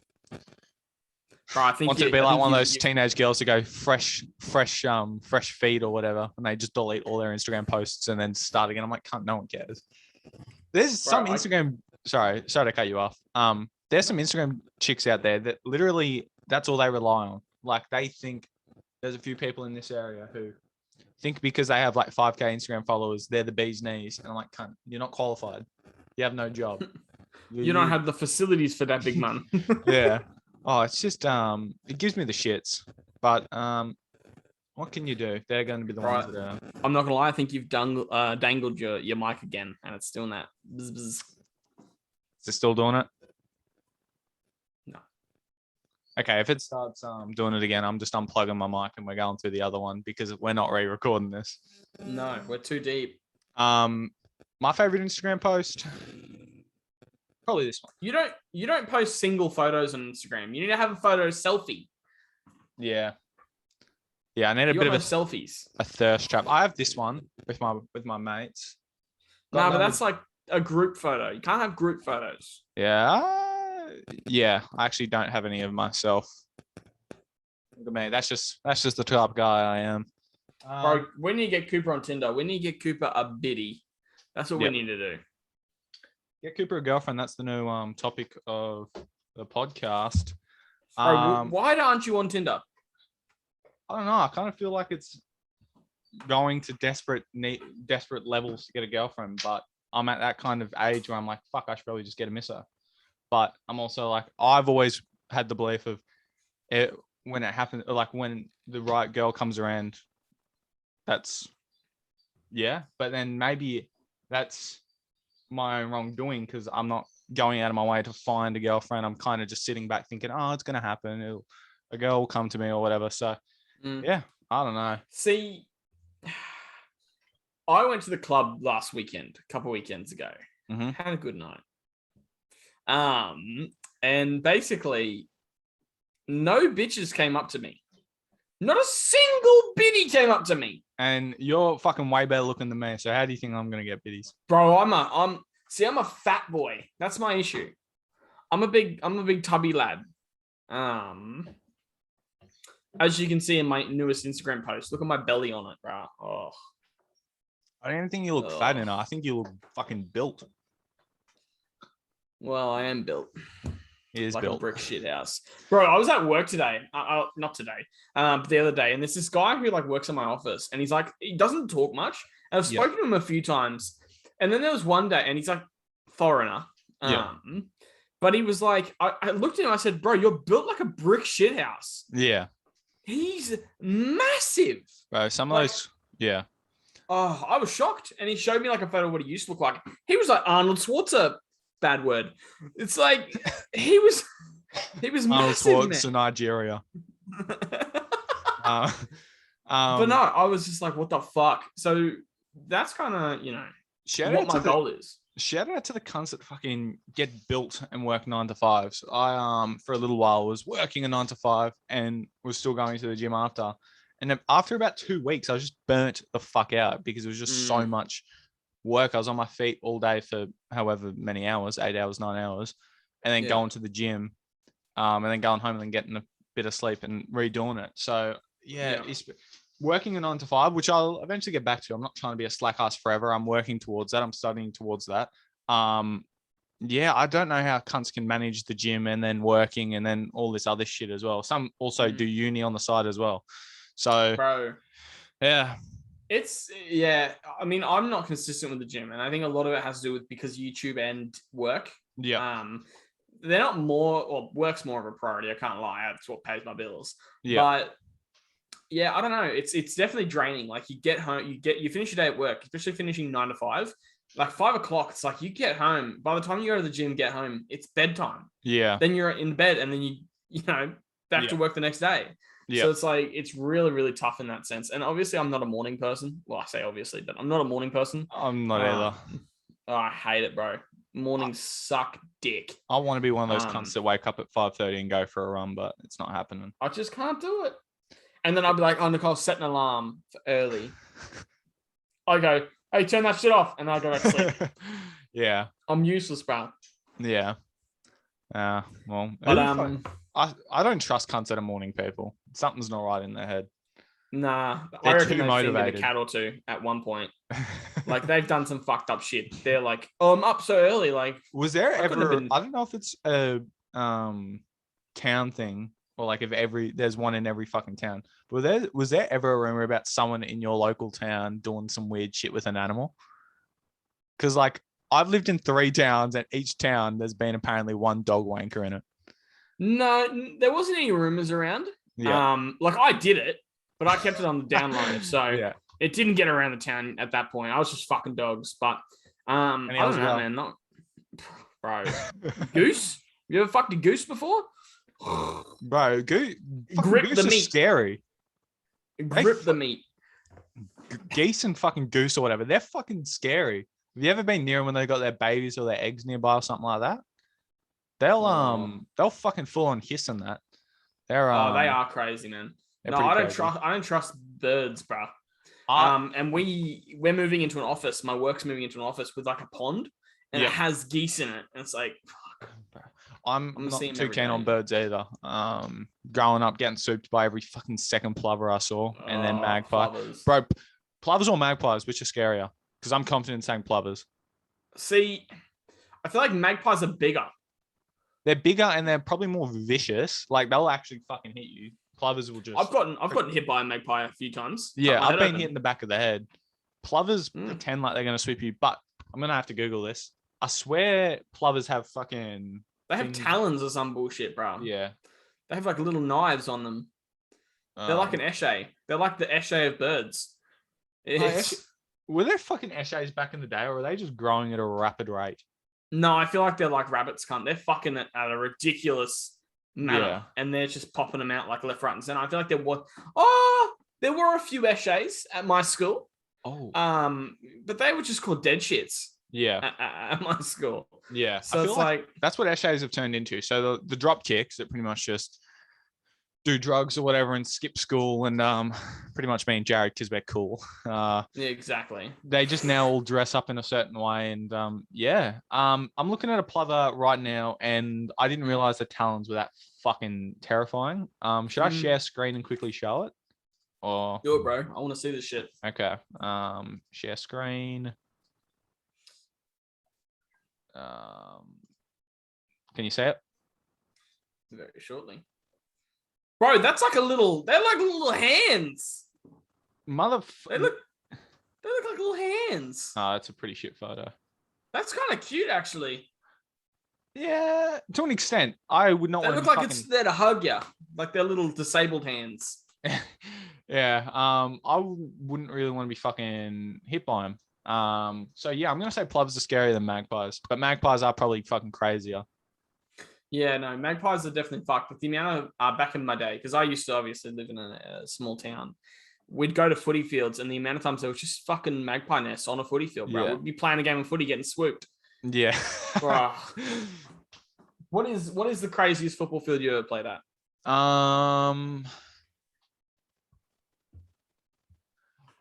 Speaker 2: Bro, I think
Speaker 1: Want to
Speaker 2: you-
Speaker 1: be
Speaker 2: I
Speaker 1: like
Speaker 2: think
Speaker 1: one of
Speaker 2: you-
Speaker 1: those
Speaker 2: you-
Speaker 1: teenage girls to go fresh feed or whatever, and they just delete all their Instagram posts and then start again. I'm like, can't, no one cares. There's some Instagram. Sorry to cut you off. There's some Instagram chicks out there that literally that's all they rely on. Like they think there's a few people in this area who think because they have like 5K Instagram followers, they're the bee's knees, and I'm like, cunt, you're not qualified. You have no job.
Speaker 2: You don't have the facilities for that big man.
Speaker 1: Yeah. Oh, it's just it gives me the shits. But what can you do? They're going to be the ones
Speaker 2: Right.
Speaker 1: that are.
Speaker 2: I'm not gonna lie. I think you've dangled your mic again, and it's doing that. Bzz, bzz.
Speaker 1: Is it still doing it?
Speaker 2: No.
Speaker 1: Okay, if it starts doing it again, I'm just unplugging my mic and we're going through the other one because we're not re-recording this.
Speaker 2: No, we're too deep.
Speaker 1: My favorite Instagram post, probably this one.
Speaker 2: You don't post single photos on Instagram. You need to have a photo selfie.
Speaker 1: Yeah. Yeah, I need a
Speaker 2: You
Speaker 1: bit of
Speaker 2: post selfies.
Speaker 1: a thirst trap. I have this one with my mates.
Speaker 2: No,
Speaker 1: Got
Speaker 2: but
Speaker 1: one
Speaker 2: that's like a group photo. You can't have group photos.
Speaker 1: Yeah, I actually don't have any of myself. Look at me. That's just the type of guy I am.
Speaker 2: Bro, when you get Cooper on Tinder, when you get Cooper a biddy, that's what
Speaker 1: Yep.
Speaker 2: we need to do.
Speaker 1: Get Cooper a girlfriend. That's the new topic of the podcast.
Speaker 2: Bro, why aren't you on Tinder?
Speaker 1: I don't know. I kind of feel like it's going to desperate levels to get a girlfriend, but I'm at that kind of age where I'm like, fuck, I should probably just get a misser. But I'm also like, I've always had the belief of it when it happens, like when the right girl comes around, that's, yeah. But then maybe that's my own wrongdoing because I'm not going out of my way to find a girlfriend. I'm kind of just sitting back thinking, oh, it's going to happen. A girl will come to me or whatever. So, yeah, I don't know.
Speaker 2: See, I went to the club last weekend, a couple weekends ago.
Speaker 1: Mhm.
Speaker 2: Had a good night. And basically, no bitches came up to me. Not a single biddy came up to me.
Speaker 1: And you're fucking way better looking than me. So how do you think I'm going to get biddies?
Speaker 2: Bro, I'm a fat boy. That's my issue. I'm a big tubby lad. As you can see in my newest Instagram post, look at my belly on it, bro. Oh,
Speaker 1: I don't even think you look fat enough. I think you look fucking built.
Speaker 2: well, I am built.
Speaker 1: He is
Speaker 2: like
Speaker 1: built.
Speaker 2: a brick shit house. Bro, I was at work today. Not today, but the other day. And there's this guy who like works in my office and he's like, he doesn't talk much. And I've spoken to him a few times. And then there was one day and he's like foreigner. But he was like, I looked at him, I said, bro, you're built like a brick shit house.
Speaker 1: Yeah.
Speaker 2: He's massive.
Speaker 1: Bro, some of those, yeah.
Speaker 2: Oh, I was shocked. And he showed me like a photo of what he used to look like. He was like Arnold Schwarzenegger. Bad word. It's like he was
Speaker 1: Arnold
Speaker 2: massive,
Speaker 1: Schwarzenegger, Nigeria.
Speaker 2: but no, I was just like, what the fuck? So that's kind of, what my goal is.
Speaker 1: Shout out to the cunts that fucking get built and work 9 to 5s. I for a little while was working a 9 to 5 and was still going to the gym after. And then after about 2 weeks, I was just burnt the fuck out because it was just so much work. I was on my feet all day for however many hours, 8 hours, 9 hours, and then going to the gym, and then going home and then getting a bit of sleep and redoing it. So yeah, it's working a 9 to 5, which I'll eventually get back to. I'm not trying to be a slack ass forever. I'm working towards that. I'm studying towards that. Yeah, I don't know how cunts can manage the gym and then working and then all this other shit as well. Some also do uni on the side as well. So,
Speaker 2: bro,
Speaker 1: yeah.
Speaker 2: I mean, I'm not consistent with the gym, and I think a lot of it has to do with because YouTube and work.
Speaker 1: Yeah.
Speaker 2: They're not more, or work's more of a priority. I can't lie. That's what pays my bills.
Speaker 1: Yeah.
Speaker 2: But yeah, I don't know. It's definitely draining. Like you get home, you finish your day at work, especially finishing 9 to 5. Like 5 o'clock, it's like you get home. By the time you go to the gym, get home, it's bedtime.
Speaker 1: Yeah.
Speaker 2: Then you're in bed, and then you back to work the next day. Yeah. So it's like it's really, really tough in that sense. And obviously, I'm not a morning person. Well, I say obviously, but I'm not a morning person.
Speaker 1: I'm not either.
Speaker 2: Oh, I hate it, bro. Mornings suck dick.
Speaker 1: I want to be one of those cunts that wake up at 5:30 and go for a run, but it's not happening.
Speaker 2: I just can't do it. And then I'll be like, oh, Nicole, set an alarm for early. I go, hey, turn that shit off. And I go back to sleep.
Speaker 1: Yeah.
Speaker 2: I'm useless, bro.
Speaker 1: Yeah. Well,
Speaker 2: but
Speaker 1: I don't trust cunts that are morning people. Something's not right in their head.
Speaker 2: Nah,
Speaker 1: they're
Speaker 2: I reckon
Speaker 1: too
Speaker 2: they've
Speaker 1: motivated.
Speaker 2: A cat or two at one point. Like they've done some fucked up shit. They're like, oh, I'm up so early. Like,
Speaker 1: was there ever? I don't know if it's a town thing or like if there's one in every fucking town. But was there ever a rumor about someone in your local town doing some weird shit with an animal? Because like I've lived in 3 towns, and each town there's been apparently one dog wanker in it.
Speaker 2: No, there wasn't any rumors around.
Speaker 1: Yeah.
Speaker 2: Like I did it, but I kept it on the down low, so it didn't get around the town at that point. I was just fucking dogs, but I don't know, man. Not, bro. Goose? You ever fucked a goose before?
Speaker 1: Bro,
Speaker 2: grip
Speaker 1: goose
Speaker 2: the
Speaker 1: is
Speaker 2: meat.
Speaker 1: Scary.
Speaker 2: Grip the meat.
Speaker 1: Geese and fucking goose or whatever, they're fucking scary. Have you ever been near them when they got their babies or their eggs nearby or something like that? They'll fucking full on hiss on that. They
Speaker 2: are crazy, man. No, I don't trust birds, bro. And we're moving into an office. My work's moving into an office with like a pond, and it has geese in it. And it's like, fuck.
Speaker 1: I'm not too keen on birds either. Growing up, getting souped by every fucking second plover I saw, and then magpie.
Speaker 2: Plovers.
Speaker 1: Bro, plovers or magpies, which are scarier? Because I'm confident in saying plovers.
Speaker 2: See, I feel like magpies are bigger.
Speaker 1: They're bigger and they're probably more vicious. Like they'll actually fucking hit you. Plovers will just.
Speaker 2: I've gotten hit by a magpie a few times.
Speaker 1: Yeah, I've been hit in the back of the head. Plovers pretend like they're gonna sweep you, but I'm gonna have to Google this. I swear, plovers have fucking.
Speaker 2: They have talons or some bullshit, bro.
Speaker 1: Yeah.
Speaker 2: They have like little knives on them. They're like an esche. They're like the esche of birds.
Speaker 1: Were there fucking esches back in the day, or were they just growing at a rapid rate?
Speaker 2: No, I feel like they're like rabbits, cunt. They're fucking at a ridiculous manner, and they're just popping them out like left, right, and center. I feel like there were a few esches at my school.
Speaker 1: Oh.
Speaker 2: But they were just called dead shits.
Speaker 1: Yeah.
Speaker 2: At my school.
Speaker 1: Yeah.
Speaker 2: So it's like
Speaker 1: that's what esches have turned into. So the drop kicks that pretty much just do drugs or whatever and skip school and pretty much being Jared because we're cool.
Speaker 2: Yeah, exactly.
Speaker 1: They just now all dress up in a certain way and I'm looking at a plover right now and I didn't realize the talons were that fucking terrifying. Should I share screen and quickly show it? Or
Speaker 2: do it, bro. I want to see this shit.
Speaker 1: Okay. Share screen. Can you see it?
Speaker 2: Very shortly. Bro, that's like they're like little hands. They look like little hands.
Speaker 1: Oh, that's a pretty shit photo.
Speaker 2: That's kind of cute, actually.
Speaker 1: Yeah, to an extent. I would not want to.
Speaker 2: They look like it's there to hug you, like they're little disabled hands.
Speaker 1: Yeah. I wouldn't really want to be fucking hit by them. So yeah, I'm gonna say plovers are scarier than magpies, but magpies are probably fucking crazier.
Speaker 2: Yeah, no, magpies are definitely fucked. But the amount of back in my day, because I used to obviously live in a small town, we'd go to footy fields, and the amount of times there was just fucking magpie nests on a footy field, bro. Yeah. We'd be playing a game of footy, getting swooped.
Speaker 1: Yeah.
Speaker 2: Bro. What is the craziest football field you ever played at?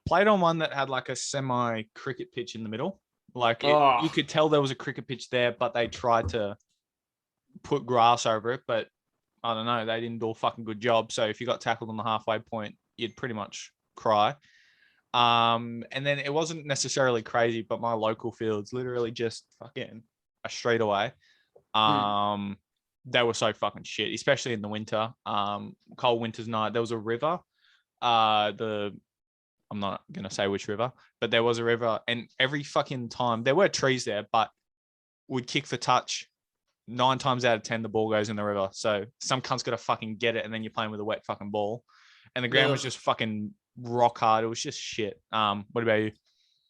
Speaker 1: Played on one that had like a semi cricket pitch in the middle. Like you could tell there was a cricket pitch there, but they tried to put grass over it, but I don't know, they didn't do a fucking good job. So if you got tackled on the halfway point, you'd pretty much cry. And then it wasn't necessarily crazy, but my local field's literally just fucking a straight away. They were so fucking shit, especially in the winter. Cold winter's night. There was a river. I'm not gonna say which river, but there was a river, and every fucking time there were trees there, but we'd kick for touch. 9 times out of 10, the ball goes in the river. So some cunt's got to fucking get it, and then you're playing with a wet fucking ball. And the ground was just fucking rock hard. It was just shit. What about you?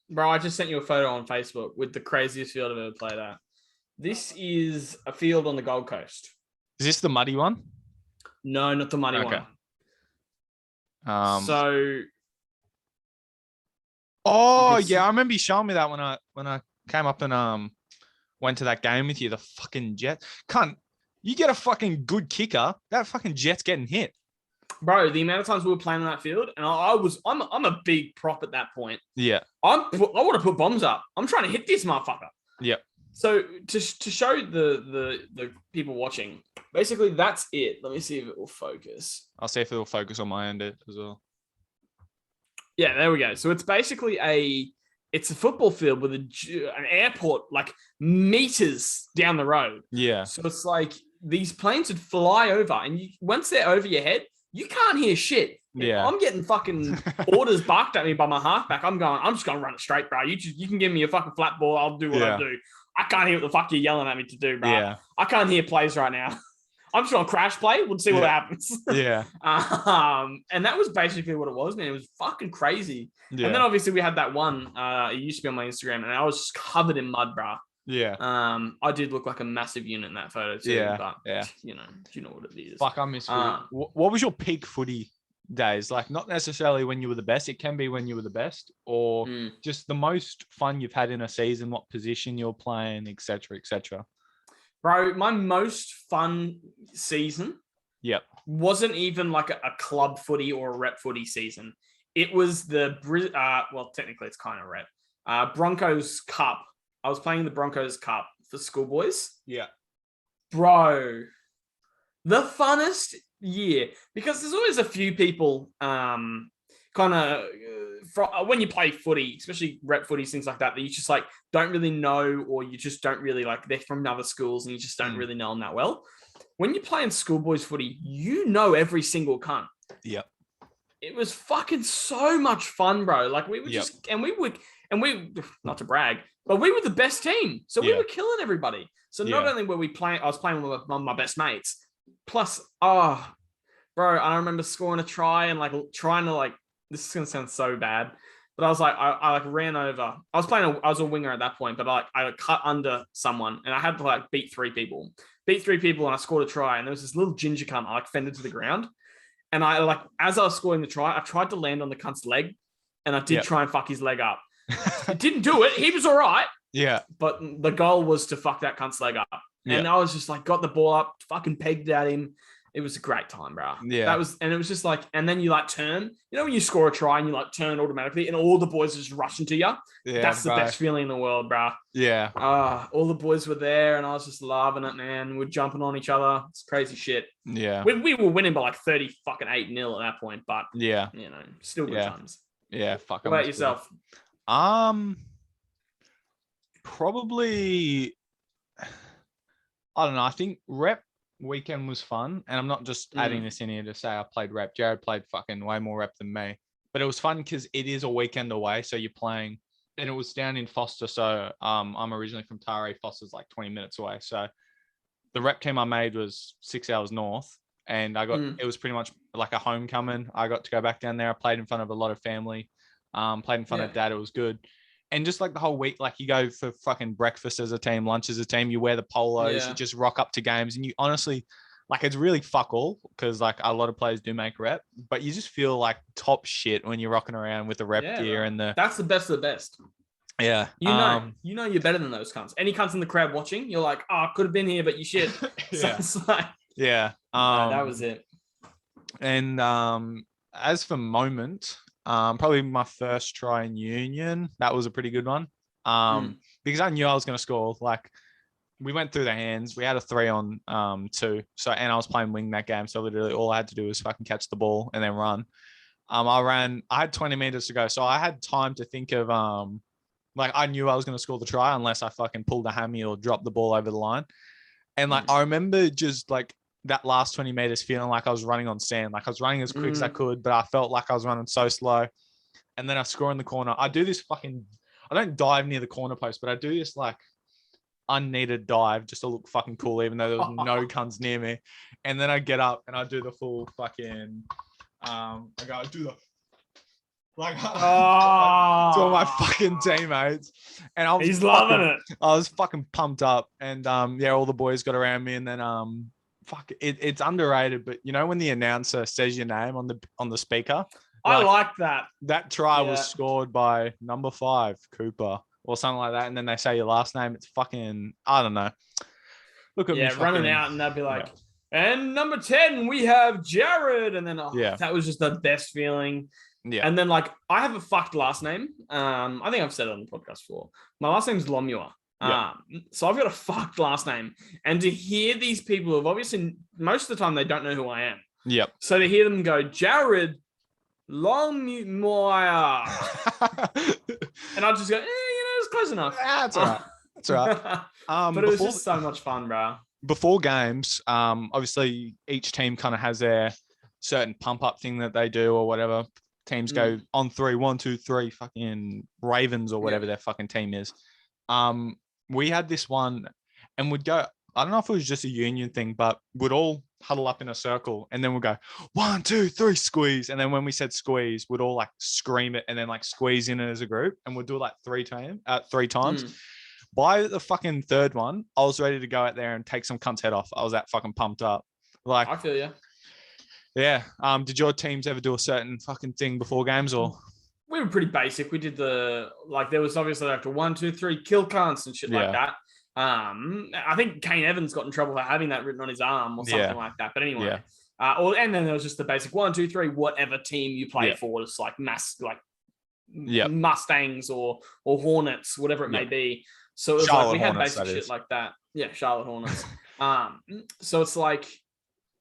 Speaker 2: Bro, I just sent you a photo on Facebook with the craziest field I've ever played at. This is a field on the Gold Coast.
Speaker 1: Is this the muddy one?
Speaker 2: No, not the muddy one.
Speaker 1: Yeah, I remember you showing me that when I came up and went to that game with you. The fucking Jets. Cunt, you get a fucking good kicker, that fucking Jet's getting hit.
Speaker 2: Bro, the amount of times we were playing on that field, and I'm a big prop at that point.
Speaker 1: Yeah.
Speaker 2: I want to put bombs up. I'm trying to hit this motherfucker.
Speaker 1: Yep.
Speaker 2: So to show the people watching, basically that's it. Let me see if it will focus.
Speaker 1: I'll see if it will focus on my end as well.
Speaker 2: Yeah, there we go. So it's basically a football field with an airport like meters down the road.
Speaker 1: Yeah.
Speaker 2: So it's like these planes would fly over, and once they're over your head, you can't hear shit.
Speaker 1: Yeah.
Speaker 2: I'm getting fucking orders barked at me by my halfback. I'm just going to run it straight, bro. You can give me a fucking flat ball. I'll do what I do. I can't hear what the fuck you're yelling at me to do, bro. Yeah. I can't hear plays right now. I'm just going to crash play. We'll see what happens.
Speaker 1: Yeah.
Speaker 2: And that was basically what it was, man. It was fucking crazy.
Speaker 1: Yeah.
Speaker 2: And then obviously we had that one. It used to be on my Instagram, and I was just covered in mud, bro.
Speaker 1: Yeah.
Speaker 2: I did look like a massive unit in that photo too.
Speaker 1: Yeah.
Speaker 2: But you know what it is.
Speaker 1: Fuck, I miss footy. What was your peak footy days? Like, not necessarily when you were the best. It can be when you were the best, or just the most fun you've had in a season, what position you're playing, etc., etc.
Speaker 2: Bro, my most fun season wasn't even like a club footy or a rep footy season. It was well, technically it's kind of rep. Broncos Cup. I was playing the Broncos Cup for schoolboys.
Speaker 1: Yeah.
Speaker 2: Bro, the funnest year, because there's always a few people kind of when you play footy, especially rep footy, things like that you just like don't really know, or you just don't really like, they're from other schools and you just don't really know them that well. When you play in schoolboys footy, you know every single cunt.
Speaker 1: Yep.
Speaker 2: It was fucking so much fun, bro. Like we were just, and we not to brag, but we were the best team. So we were killing everybody. So not only were we playing, I was playing with my best mates. Plus, bro, I remember scoring a try and like trying to like, this is going to sound so bad, but I was like, I like ran over. I was a winger at that point, but I cut under someone and I had to like beat three people and I scored a try. And there was this little ginger cunt I like fended to the ground. And I like, as I was scoring the try, I tried to land on the cunt's leg and I did try and fuck his leg up. It didn't do it. He was all right.
Speaker 1: Yeah.
Speaker 2: But the goal was to fuck that cunt's leg up. Yeah. And I was just like, got the ball up, fucking pegged at him. It was a great time, bro.
Speaker 1: Yeah.
Speaker 2: And it was just like, and then you like turn, you know, when you score a try and you like turn automatically and all the boys are just rushing to you. Yeah. That's the best feeling in the world, bro.
Speaker 1: Yeah.
Speaker 2: All the boys were there and I was just loving it, man. We're jumping on each other. It's crazy shit.
Speaker 1: Yeah.
Speaker 2: We were winning by like 30-8-0 at that point, but
Speaker 1: yeah,
Speaker 2: you know, still good times.
Speaker 1: Yeah. Fuck.
Speaker 2: What about yourself?
Speaker 1: Probably, I don't know. I think rep weekend was fun, and I'm not just adding this in here to say I played rep. Jared played fucking way more rep than me, but it was fun because it is a weekend away, so you're playing, and it was down in Foster. So I'm originally from Taree. Foster's like 20 minutes away. So the rep team I made was 6 hours north, and I got it was pretty much like a homecoming. I got to go back down there. I played in front of a lot of family, played in front of dad. It was good. And just like the whole week, like you go for fucking breakfast as a team, lunch as a team, you wear the polos, you just rock up to games, and you honestly, like, it's really fuck all because like a lot of players do make rep, but you just feel like top shit when you're rocking around with the rep gear and
Speaker 2: that's the best of the best.
Speaker 1: Yeah.
Speaker 2: You know you're better than those cunts. Any cunts in the crowd watching, you're like, I could have been here, but you shit. So it's like, that was it.
Speaker 1: And as for moment, probably my first try in Union. That was a pretty good one. Because I knew I was going to score. Like, we went through the hands. We had a 3-on-2. So, and I was playing wing that game. So literally all I had to do was fucking catch the ball and then run. I had 20 meters to go. So I had time to think of, like I knew I was going to score the try unless I fucking pulled a hammy or dropped the ball over the line. And like, I remember just like that last 20 meters feeling like I was running on sand. Like I was running as quick as I could, but I felt like I was running so slow. And then I score in the corner. I do this fucking, I don't dive near the corner post, but I do this like unneeded dive just to look fucking cool, even though there was no cunts near me. And then I get up and I do the full fucking, I do the, like, to all my fucking teammates. And I was
Speaker 2: He's loving it.
Speaker 1: I was fucking pumped up. And yeah, all the boys got around me. And then it's underrated, but you know when the announcer says your name on the speaker?
Speaker 2: I like that.
Speaker 1: That try was scored by number 5, Cooper, or something like that. And then they say your last name. It's fucking, I don't know. Look at me
Speaker 2: running out and they'll be like, and number 10, we have Jared. And then that was just the best feeling.
Speaker 1: Yeah.
Speaker 2: And then like I have a fucked last name. I think I've said it on the podcast before. My last name's Lomua. So I've got a fucked last name. And to hear these people who obviously most of the time they don't know who I am.
Speaker 1: Yep.
Speaker 2: So to hear them go, Jared Longmire. And I'll just go, it's close enough.
Speaker 1: That's all right. That's all right.
Speaker 2: But it was just so much fun, bro.
Speaker 1: Before games, obviously each team kind of has their certain pump up thing that they do or whatever. Teams go on 3, 1, 2, 3, fucking Ravens or whatever their fucking team is. We had this one and would go, I don't know if it was just a union thing, but we'd all huddle up in a circle and then we'd go 1, 2, 3, squeeze. And then when we said squeeze, we'd all like scream it and then like squeeze in it as a group. And we'd do it like 3 times. By the fucking third one, I was ready to go out there and take some cunt's head off. I was that fucking pumped up. Like,
Speaker 2: I feel you.
Speaker 1: Yeah. Did your teams ever do a certain fucking thing before games or?
Speaker 2: We were pretty basic. We did there was obviously like the 1, 2, 3 kill cunts and shit like that. I think Kane Evans got in trouble for having that written on his arm or something like that. But anyway, and then there was just the basic 1, 2, 3, whatever team you play for, just like Mustangs or Hornets, whatever it may be. So it was
Speaker 1: Charlotte
Speaker 2: like we had
Speaker 1: Hornets,
Speaker 2: basic shit like that. Yeah, Charlotte Hornets. So it's like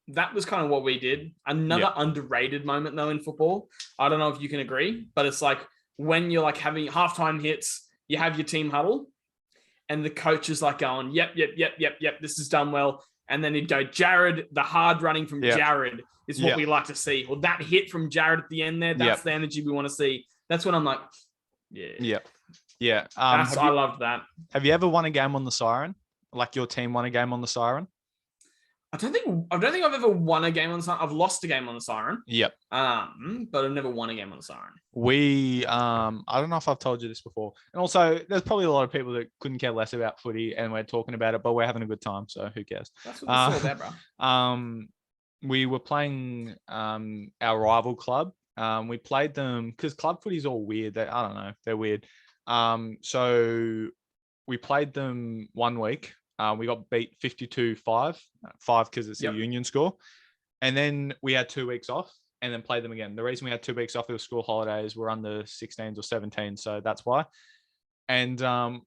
Speaker 2: that was kind of what we did. Another underrated moment though in football. I don't know if you can agree, but it's like when you're like having halftime hits, you have your team huddle. And the coach is like going, yep, this is done well. And then he'd go, Jared, the hard running from Jared is what we like to see. Or that hit from Jared at the end there, that's the energy we want to see. That's when I'm like, yeah. I loved that.
Speaker 1: Have you ever won a game on the siren? Like your team won a game on the siren?
Speaker 2: I don't think I've ever won a game on the siren. I've lost a game on the siren.
Speaker 1: Yep.
Speaker 2: But I've never won a game on the siren.
Speaker 1: We I don't know if I've told you this before. And also there's probably a lot of people that couldn't care less about footy and we're talking about it, but we're having a good time, so who cares?
Speaker 2: That's what it's all about, bro.
Speaker 1: We were playing our rival club. We played them because club footy is all weird. I don't know, they're weird. So we played them one week. We got beat 52-5 because it's a union score. And then we had 2 weeks off and then played them again. The reason we had 2 weeks off, it was school holidays. We're under 16s or 17. So that's why. And so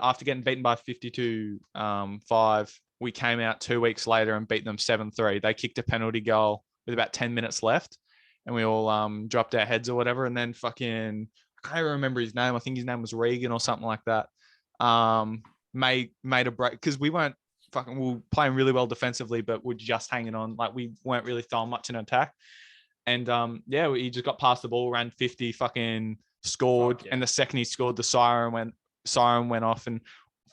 Speaker 1: after getting beaten by 52-5, we came out 2 weeks later and beat them 7-3. They kicked a penalty goal with about 10 minutes left. And we all dropped our heads or whatever. And then fucking, I can't even remember his name. I think his name was Regan or something like that. Made a break because we were playing really well defensively, but we're just hanging on. Like we weren't really throwing much in attack. And he just got past the ball, ran 50, fucking scored. And the second he scored, the siren went off and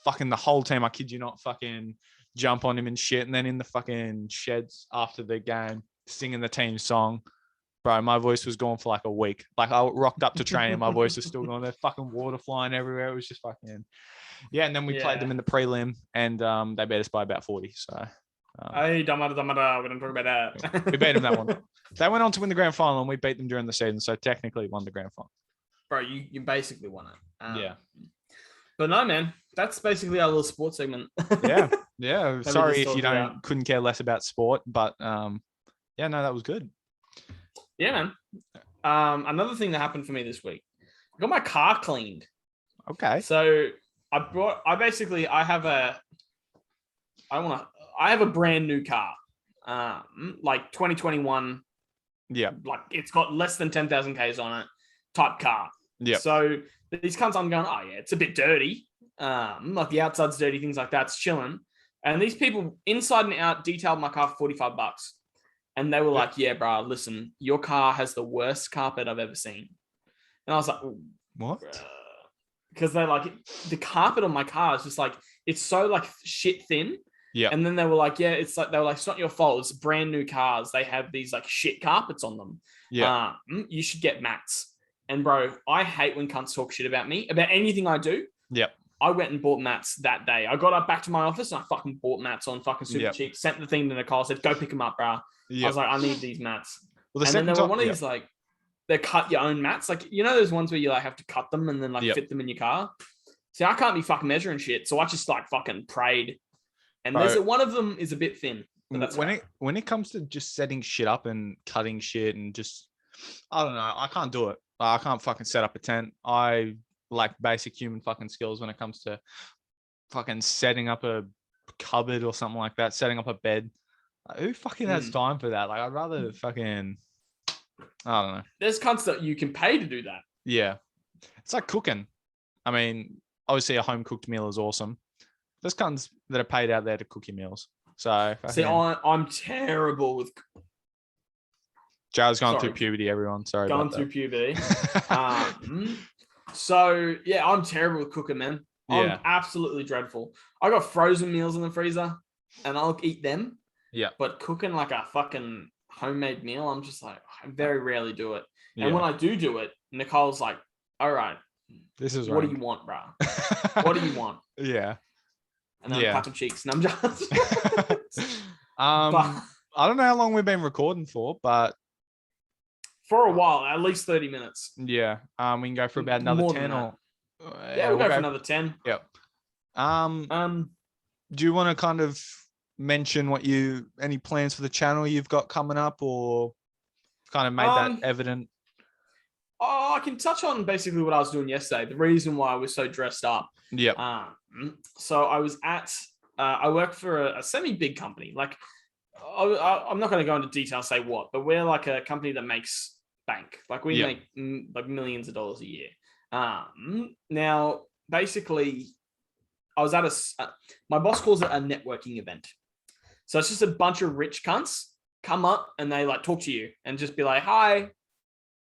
Speaker 1: fucking the whole team, I kid you not, fucking jump on him and shit. And then in the fucking sheds after the game, singing the team song. Bro, my voice was gone for like a week. Like I rocked up to train and my voice was still going. There's fucking water flying everywhere. It was just fucking, and then we played them in the prelim and they beat us by about 40. So,
Speaker 2: hey, damada, we don't talk about that.
Speaker 1: We beat them that one. They went on to win the grand final and we beat them during the season. So technically won the grand final.
Speaker 2: Bro, you basically won it. But no, man, that's basically our little sports segment.
Speaker 1: yeah. Sorry if you couldn't care less about sport, but that was good.
Speaker 2: Yeah, man. Another thing that happened for me this week, I got my car cleaned.
Speaker 1: Okay.
Speaker 2: So I have a brand new car, like 2021
Speaker 1: Yeah.
Speaker 2: Like it's got less than 10,000 Ks on it type car.
Speaker 1: Yeah.
Speaker 2: So these cunts, I'm going, oh yeah, it's a bit dirty. Like the outside's dirty, things like that. It's chilling. And these people inside and out detailed my car for $45. And they were like, yeah, bro, listen, your car has the worst carpet I've ever seen. And I was like,
Speaker 1: what?
Speaker 2: Because they like the carpet on my car is just like, it's so like shit thin.
Speaker 1: Yeah.
Speaker 2: And then they were like, yeah, it's like, they were like, it's not your fault. It's brand new cars. They have these like shit carpets on them.
Speaker 1: Yeah.
Speaker 2: You should get mats. And bro, I hate when cunts talk shit about me, about anything I do.
Speaker 1: Yep.
Speaker 2: I went and bought mats that day. I got up back to my office and I fucking bought mats on fucking super cheap. Sent the thing to Nicole. Said, go pick them up, bro. Yep. I was like, I need these mats. Well, and then there were one of these like, they cut your own mats. Like, you know, those ones where you like have to cut them and then like fit them in your car. See, I can't be fucking measuring shit. So I just like fucking prayed. And there's one of them is a bit thin.
Speaker 1: When it comes to just setting shit up and cutting shit and just, I don't know, I can't do it. I can't fucking set up a tent. I like basic human fucking skills when it comes to fucking setting up a cupboard or something like that, setting up a bed. Like, who fucking has time for that? Like, I'd rather fucking, I don't know.
Speaker 2: There's cunts that you can pay to do that.
Speaker 1: Yeah. It's like cooking. I mean, obviously a home cooked meal is awesome. There's cunts that are paid out there to cook your meals. So
Speaker 2: see, I'm terrible with.
Speaker 1: Jared's going through puberty, everyone. Sorry.
Speaker 2: Going through puberty. So yeah, I'm terrible with cooking, man. I'm absolutely dreadful. I got frozen meals in the freezer and I'll eat them.
Speaker 1: Yeah.
Speaker 2: But cooking like a fucking homemade meal, I'm just like, I very rarely do it. And when I do it, Nicole's like, all right,
Speaker 1: this is
Speaker 2: what do you want, bro? What do you want?
Speaker 1: Yeah.
Speaker 2: And then I'm clapping cheeks and I'm just
Speaker 1: I don't know how long we've been recording for, but
Speaker 2: for a while, at least 30 minutes.
Speaker 1: Yeah. We can go for about another 10 or
Speaker 2: we'll go for another 10.
Speaker 1: Yep. Do you want to kind of mention any plans for the channel you've got coming up, or kind of made that evident?
Speaker 2: Oh, I can touch on basically what I was doing yesterday. The reason why I was so dressed up.
Speaker 1: Yep.
Speaker 2: So I was at, I work for a semi-big company. Like, I'm not going to go into detail, say what, but we're like a company that makes bank. Like we make like millions of dollars a year. Now, basically, I was at my boss calls it a networking event. So it's just a bunch of rich cunts come up and they like talk to you and just be like, hi,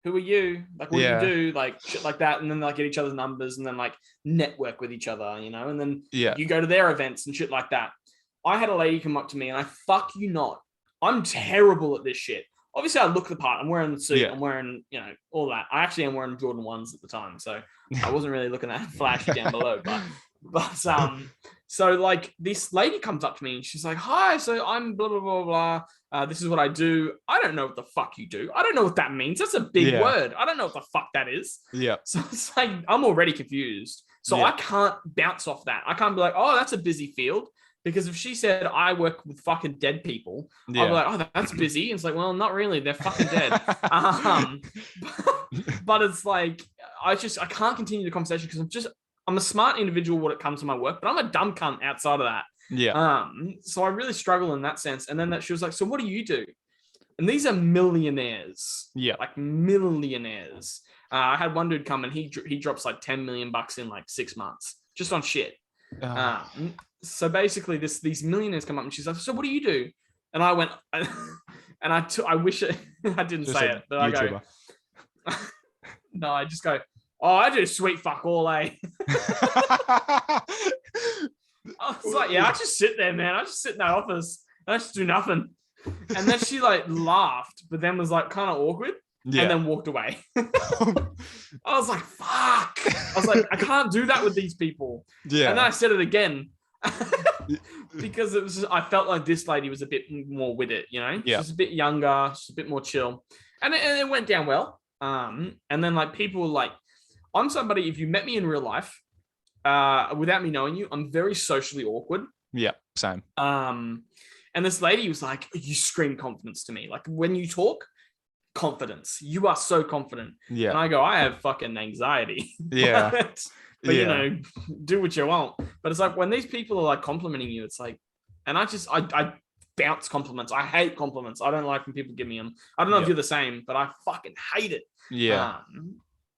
Speaker 2: who are you? Like, what do you do? Like shit like that. And then like get each other's numbers and then like network with each other, you know? And then you go to their events and shit like that. I had a lady come up to me and I fuck you not. I'm terrible at this shit. Obviously I look the part. I'm wearing the suit. I'm wearing, you know, all that. I actually am wearing Jordan 1s at the time. So I wasn't really looking at flashy down below, but so like this lady comes up to me and she's like, hi, so I'm blah, blah, blah, blah. This is what I do. I don't know what the fuck you do. I don't know what that means. That's a big word. I don't know what the fuck that is. Yeah. So it's like, I'm already confused. So I can't bounce off that. I can't be like, oh, that's a busy field. Because if she said, I work with fucking dead people, I'd be like, oh, that's busy. And it's like, well, not really. They're fucking dead. But it's like, I can't continue the conversation because I'm a smart individual when it comes to my work, but I'm a dumb cunt outside of that. Yeah. So I really struggle in that sense. And then she was like, so what do you do? And these are millionaires. Yeah. Like millionaires. I had one dude come and he drops like 10 million bucks in like 6 months just on shit. So basically these millionaires come up and she's like, so what do you do? And I went, and I wish I didn't just say it, but YouTuber. I go, no, I just go, oh, I do sweet fuck all, eh? I was like, yeah, I just sit there, man. I just sit in that office and I just do nothing. And then she like laughed, but then was like kind of awkward and then walked away. I was like, fuck. I was like, I can't do that with these people. Yeah. And then I said it again. Because it was I felt like this lady was a bit more with it, you know? Yeah. She's a bit younger, she's a bit more chill. And it went down well. And then like people like, I'm somebody, if you met me in real life, without me knowing you, I'm very socially awkward.
Speaker 1: Yeah, same.
Speaker 2: And this lady was like, you scream confidence to me. Like when you talk, confidence. You are so confident. Yeah. And I go, I have fucking anxiety. Yeah. But you know, do what you want. But it's like when these people are like complimenting you, it's like, and I bounce compliments. I hate compliments. I don't like when people give me them. I don't know if you're the same, but I fucking hate it.
Speaker 1: Yeah.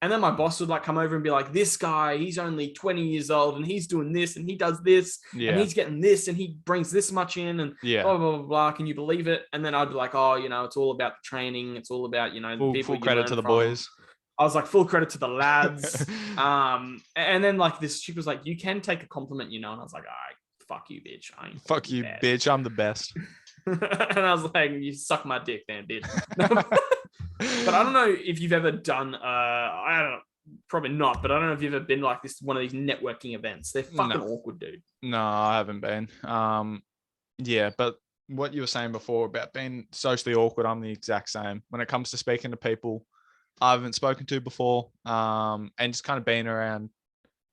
Speaker 2: And then my boss would like come over and be like, this guy, he's only 20 years old and he's doing this and he does this and he's getting this and he brings this much in and blah, blah, blah, blah. Can you believe it? And then I'd be like, oh, it's all about the training. It's all about, the people.
Speaker 1: Full credit to the boys.
Speaker 2: I was like, full credit to the lads. And then like this chick was like, you can take a compliment, and I was like, all right, fuck you, bitch.
Speaker 1: Fuck you, bitch. I'm the best.
Speaker 2: And I was like, you suck my dick then, bitch. But I don't know if you've ever done, I don't know, probably not, but I don't know if you've ever been like this, one of these networking events. They're fucking awkward, dude.
Speaker 1: No, I haven't been. Yeah, but what you were saying before about being socially awkward, I'm the exact same. When it comes to speaking to people I haven't spoken to before, and just kind of being around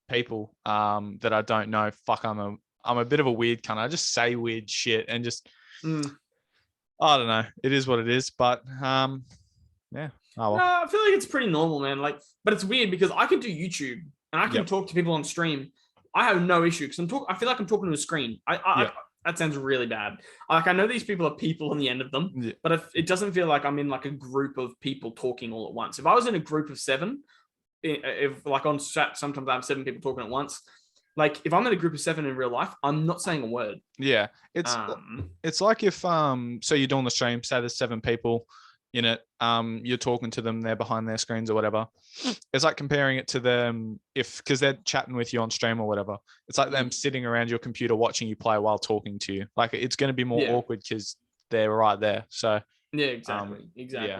Speaker 1: people that I don't know. Fuck, I'm a bit of a weird cunt. I just say weird shit and just I don't know. It is what it is, but yeah. Oh, well.
Speaker 2: No, I feel like it's pretty normal, man. Like, but it's weird because I can do YouTube and I can talk to people on stream. I have no issue because I feel like I'm talking to a screen. That sounds really bad. Like, I know these people are people on the end of them, but if it doesn't feel like I'm in like a group of people talking all at once. If I was in a group of 7, if like on chat, sometimes I have 7 people talking at once. Like if I'm in a group of 7 in real life, I'm not saying a word.
Speaker 1: Yeah. It's like if, so you're doing the stream, say there's 7 people in it, you're talking to them, they're behind their screens or whatever. It's like comparing it to them because they're chatting with you on stream or whatever. It's like them sitting around your computer watching you play while talking to you. Like it's going to be more awkward because they're right there. So
Speaker 2: yeah, exactly. Yeah.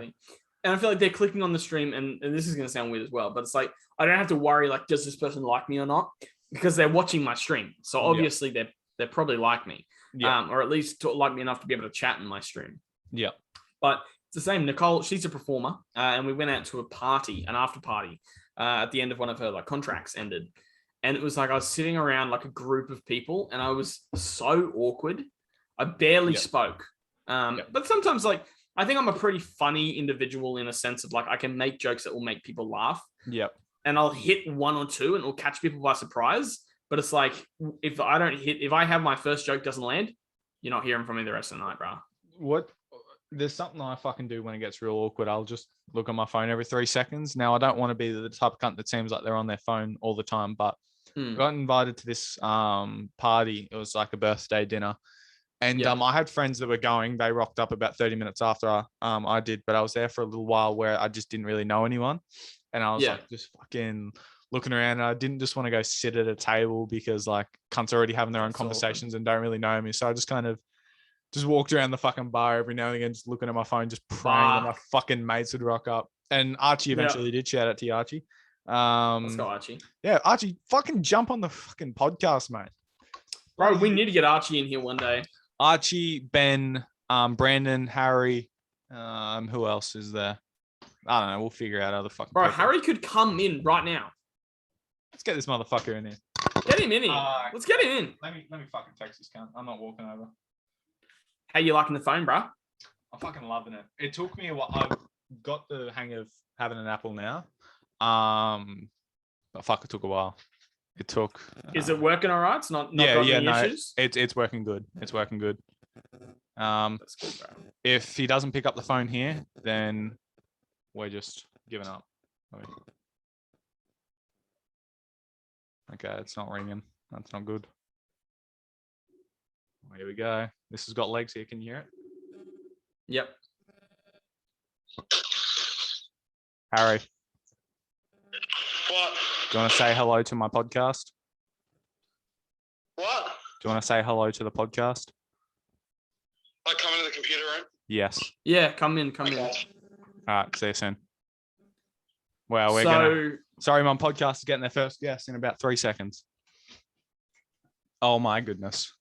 Speaker 2: And I feel like they're clicking on the stream, and this is going to sound weird as well, but it's like I don't have to worry like, does this person like me or not? Because they're watching my stream. So obviously they're probably like me, or at least like me enough to be able to chat in my stream.
Speaker 1: Yeah.
Speaker 2: But it's the same. Nicole, she's a performer, and we went out to a party, an after party, at the end of one of her like contracts ended, and it was like I was sitting around like a group of people, and I was so awkward. I barely spoke. But sometimes like I think I'm a pretty funny individual in a sense of like I can make jokes that will make people laugh.
Speaker 1: Yep.
Speaker 2: And I'll hit 1 or 2, and it'll catch people by surprise. But it's like if I have my first joke doesn't land, you're not hearing from me the rest of the night, bro.
Speaker 1: There's something I fucking do when it gets real awkward. I'll just look at my phone every 3 seconds. Now, I don't want to be the type of cunt that seems like they're on their phone all the time, but I got invited to this party. It was like a birthday dinner. And I had friends that were going. They rocked up about 30 minutes after I did, but I was there for a little while where I just didn't really know anyone. And I was like just fucking looking around. And I didn't just want to go sit at a table because like cunts are already having their own conversations and don't really know me. So I just kind of just walked around the fucking bar every now and again, just looking at my phone, just praying that my fucking mates would rock up. And Archie eventually did. Shout out to you, Archie.
Speaker 2: Let's go, Archie.
Speaker 1: Yeah, Archie, fucking jump on the fucking podcast, mate.
Speaker 2: Bro, we need to get Archie in here one day.
Speaker 1: Archie, Ben, Brandon, Harry. Who else is there? I don't know. We'll figure out other fucking
Speaker 2: Bro,
Speaker 1: people.
Speaker 2: Harry could come in right now.
Speaker 1: Let's get this motherfucker in here.
Speaker 2: Get him in here. Let's get him in.
Speaker 1: Let me fucking text this cunt. I'm not walking over.
Speaker 2: How you liking the phone, bro?
Speaker 1: I'm fucking loving it. It took me a while. I've got the hang of having an Apple now. But fuck, it took a while. It took.
Speaker 2: Is it working all right? It's not any issues?
Speaker 1: It's working good. It's working good.
Speaker 2: That's good, bro.
Speaker 1: If he doesn't pick up the phone here, then we're just giving up. Okay, it's not ringing. That's not good. Here we go. This has got legs here. Can you hear it?
Speaker 2: Yep.
Speaker 1: Harry.
Speaker 4: What?
Speaker 1: Do you want to say hello to my podcast?
Speaker 4: What?
Speaker 1: Do you want to say hello to the podcast?
Speaker 4: Like come into the computer room?
Speaker 1: Yes.
Speaker 2: Yeah, come in.
Speaker 1: All right, see you soon. Well, Sorry, Mum podcast is getting their first guest in about 3 seconds. Oh my goodness.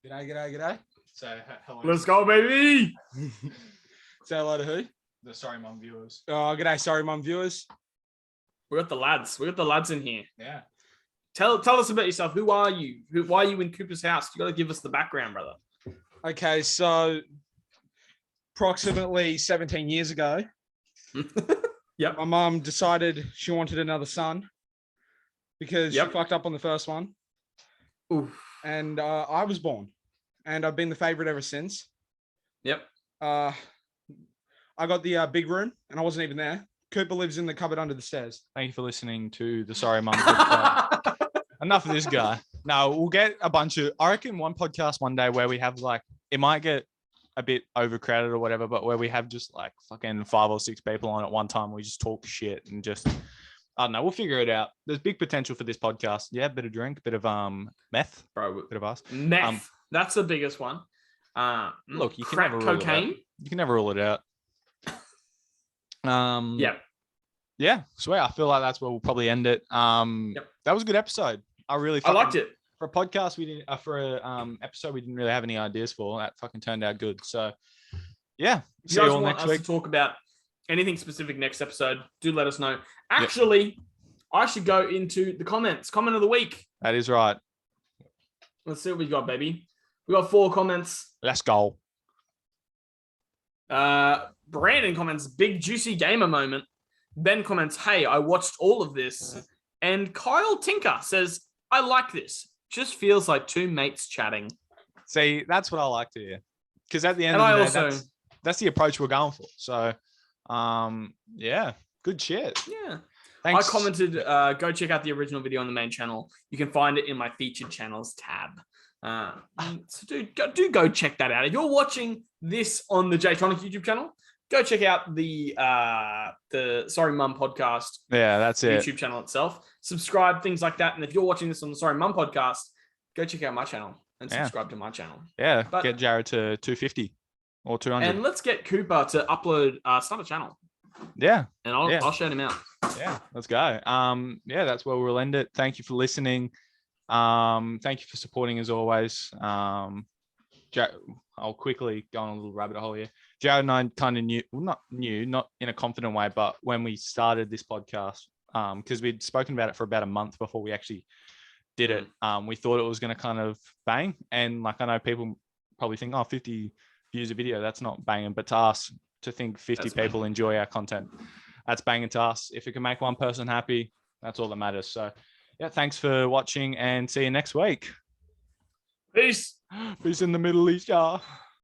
Speaker 1: G'day. So hello.
Speaker 2: Let's go, baby.
Speaker 1: Say hello to who? The Sorry Mum viewers.
Speaker 5: Oh, g'day, Sorry Mum viewers.
Speaker 2: We got the lads. We got the lads in here.
Speaker 1: Yeah.
Speaker 2: Tell us about yourself. Who are you? Why are you in Cooper's house? You got to give us the background, brother.
Speaker 5: Okay, so approximately 17 years ago,
Speaker 2: my
Speaker 5: mum decided she wanted another son because she fucked up on the first one.
Speaker 2: Oof.
Speaker 5: And I was born. and I've been the favorite ever since.
Speaker 2: Yep.
Speaker 5: I got the big room, and I wasn't even there. Cooper lives in the cupboard under the stairs.
Speaker 1: Thank you for listening to the Sorry Mum podcast. Enough of this guy. No, we'll get a bunch of, I reckon one podcast one day where we have like, it might get a bit overcrowded or whatever, but where we have just like fucking 5 or 6 people on at one time. We just talk shit and just, I don't know. We'll figure it out. There's big potential for this podcast. Yeah, bit of drink, bit of meth,
Speaker 2: Bro,
Speaker 1: bit of us.
Speaker 2: meth. That's the biggest one.
Speaker 1: Look, you can
Speaker 2: crack
Speaker 1: never rule
Speaker 2: cocaine.
Speaker 1: it out. You can never rule it out.
Speaker 2: Yeah.
Speaker 1: Yeah, swear. I feel like that's where we'll probably end it. That was a good episode. I liked
Speaker 2: it.
Speaker 1: For a podcast, we didn't. For a episode, we didn't really have any ideas for. That fucking turned out good. So, yeah.
Speaker 2: If
Speaker 1: See
Speaker 2: you
Speaker 1: you
Speaker 2: guys
Speaker 1: all
Speaker 2: want
Speaker 1: next
Speaker 2: us
Speaker 1: week.
Speaker 2: to talk about anything specific next episode, do let us know. Actually, I should go into the comments. Comment of the week.
Speaker 1: That is right.
Speaker 2: Let's see what we got, baby. We got 4 comments.
Speaker 1: Let's go.
Speaker 2: Brandon comments, big juicy gamer moment. Ben comments, hey, I watched all of this. And Kyle Tinker says, I like this. Just feels like 2 mates chatting.
Speaker 1: See, that's what I like to hear. Because at the end
Speaker 2: And
Speaker 1: of
Speaker 2: I
Speaker 1: the day,
Speaker 2: also,
Speaker 1: that's the approach we're going for. So, yeah, good shit.
Speaker 2: yeah.
Speaker 1: Thanks.
Speaker 2: I commented, go check out the original video on the main channel. You can find it in my featured channels tab. So do go check that out. If you're watching this on the Jaytronic YouTube channel, go check out the Sorry Mum podcast
Speaker 1: Yeah, that's it.
Speaker 2: YouTube channel itself. Subscribe, things like that. And if you're watching this on the Sorry Mum podcast, go check out my channel and subscribe to my channel.
Speaker 1: Yeah,
Speaker 2: But-
Speaker 1: get Jared to 250 or 200.
Speaker 2: And let's get Cooper to upload, start a channel,
Speaker 1: Yeah.
Speaker 2: and I'll
Speaker 1: Yeah.
Speaker 2: I'll shout him out.
Speaker 1: Yeah, let's go. Yeah, that's where we'll end it. Thank you for listening. Thank you for supporting as always. I'll quickly go on a little rabbit hole here. Jared and I kind of not in a confident way, but when we started this podcast, because we'd spoken about it for about a month before we actually did it, we thought it was going to kind of bang. And like, I know people probably think, 50 views a video, that's not banging. But to us, to think 50
Speaker 2: That's
Speaker 1: people enjoy our content, that's banging to us. If it can make one person happy, that's all that matters. So yeah, thanks for watching and see you next week.
Speaker 2: Peace.
Speaker 1: Peace in the Middle East, y'all.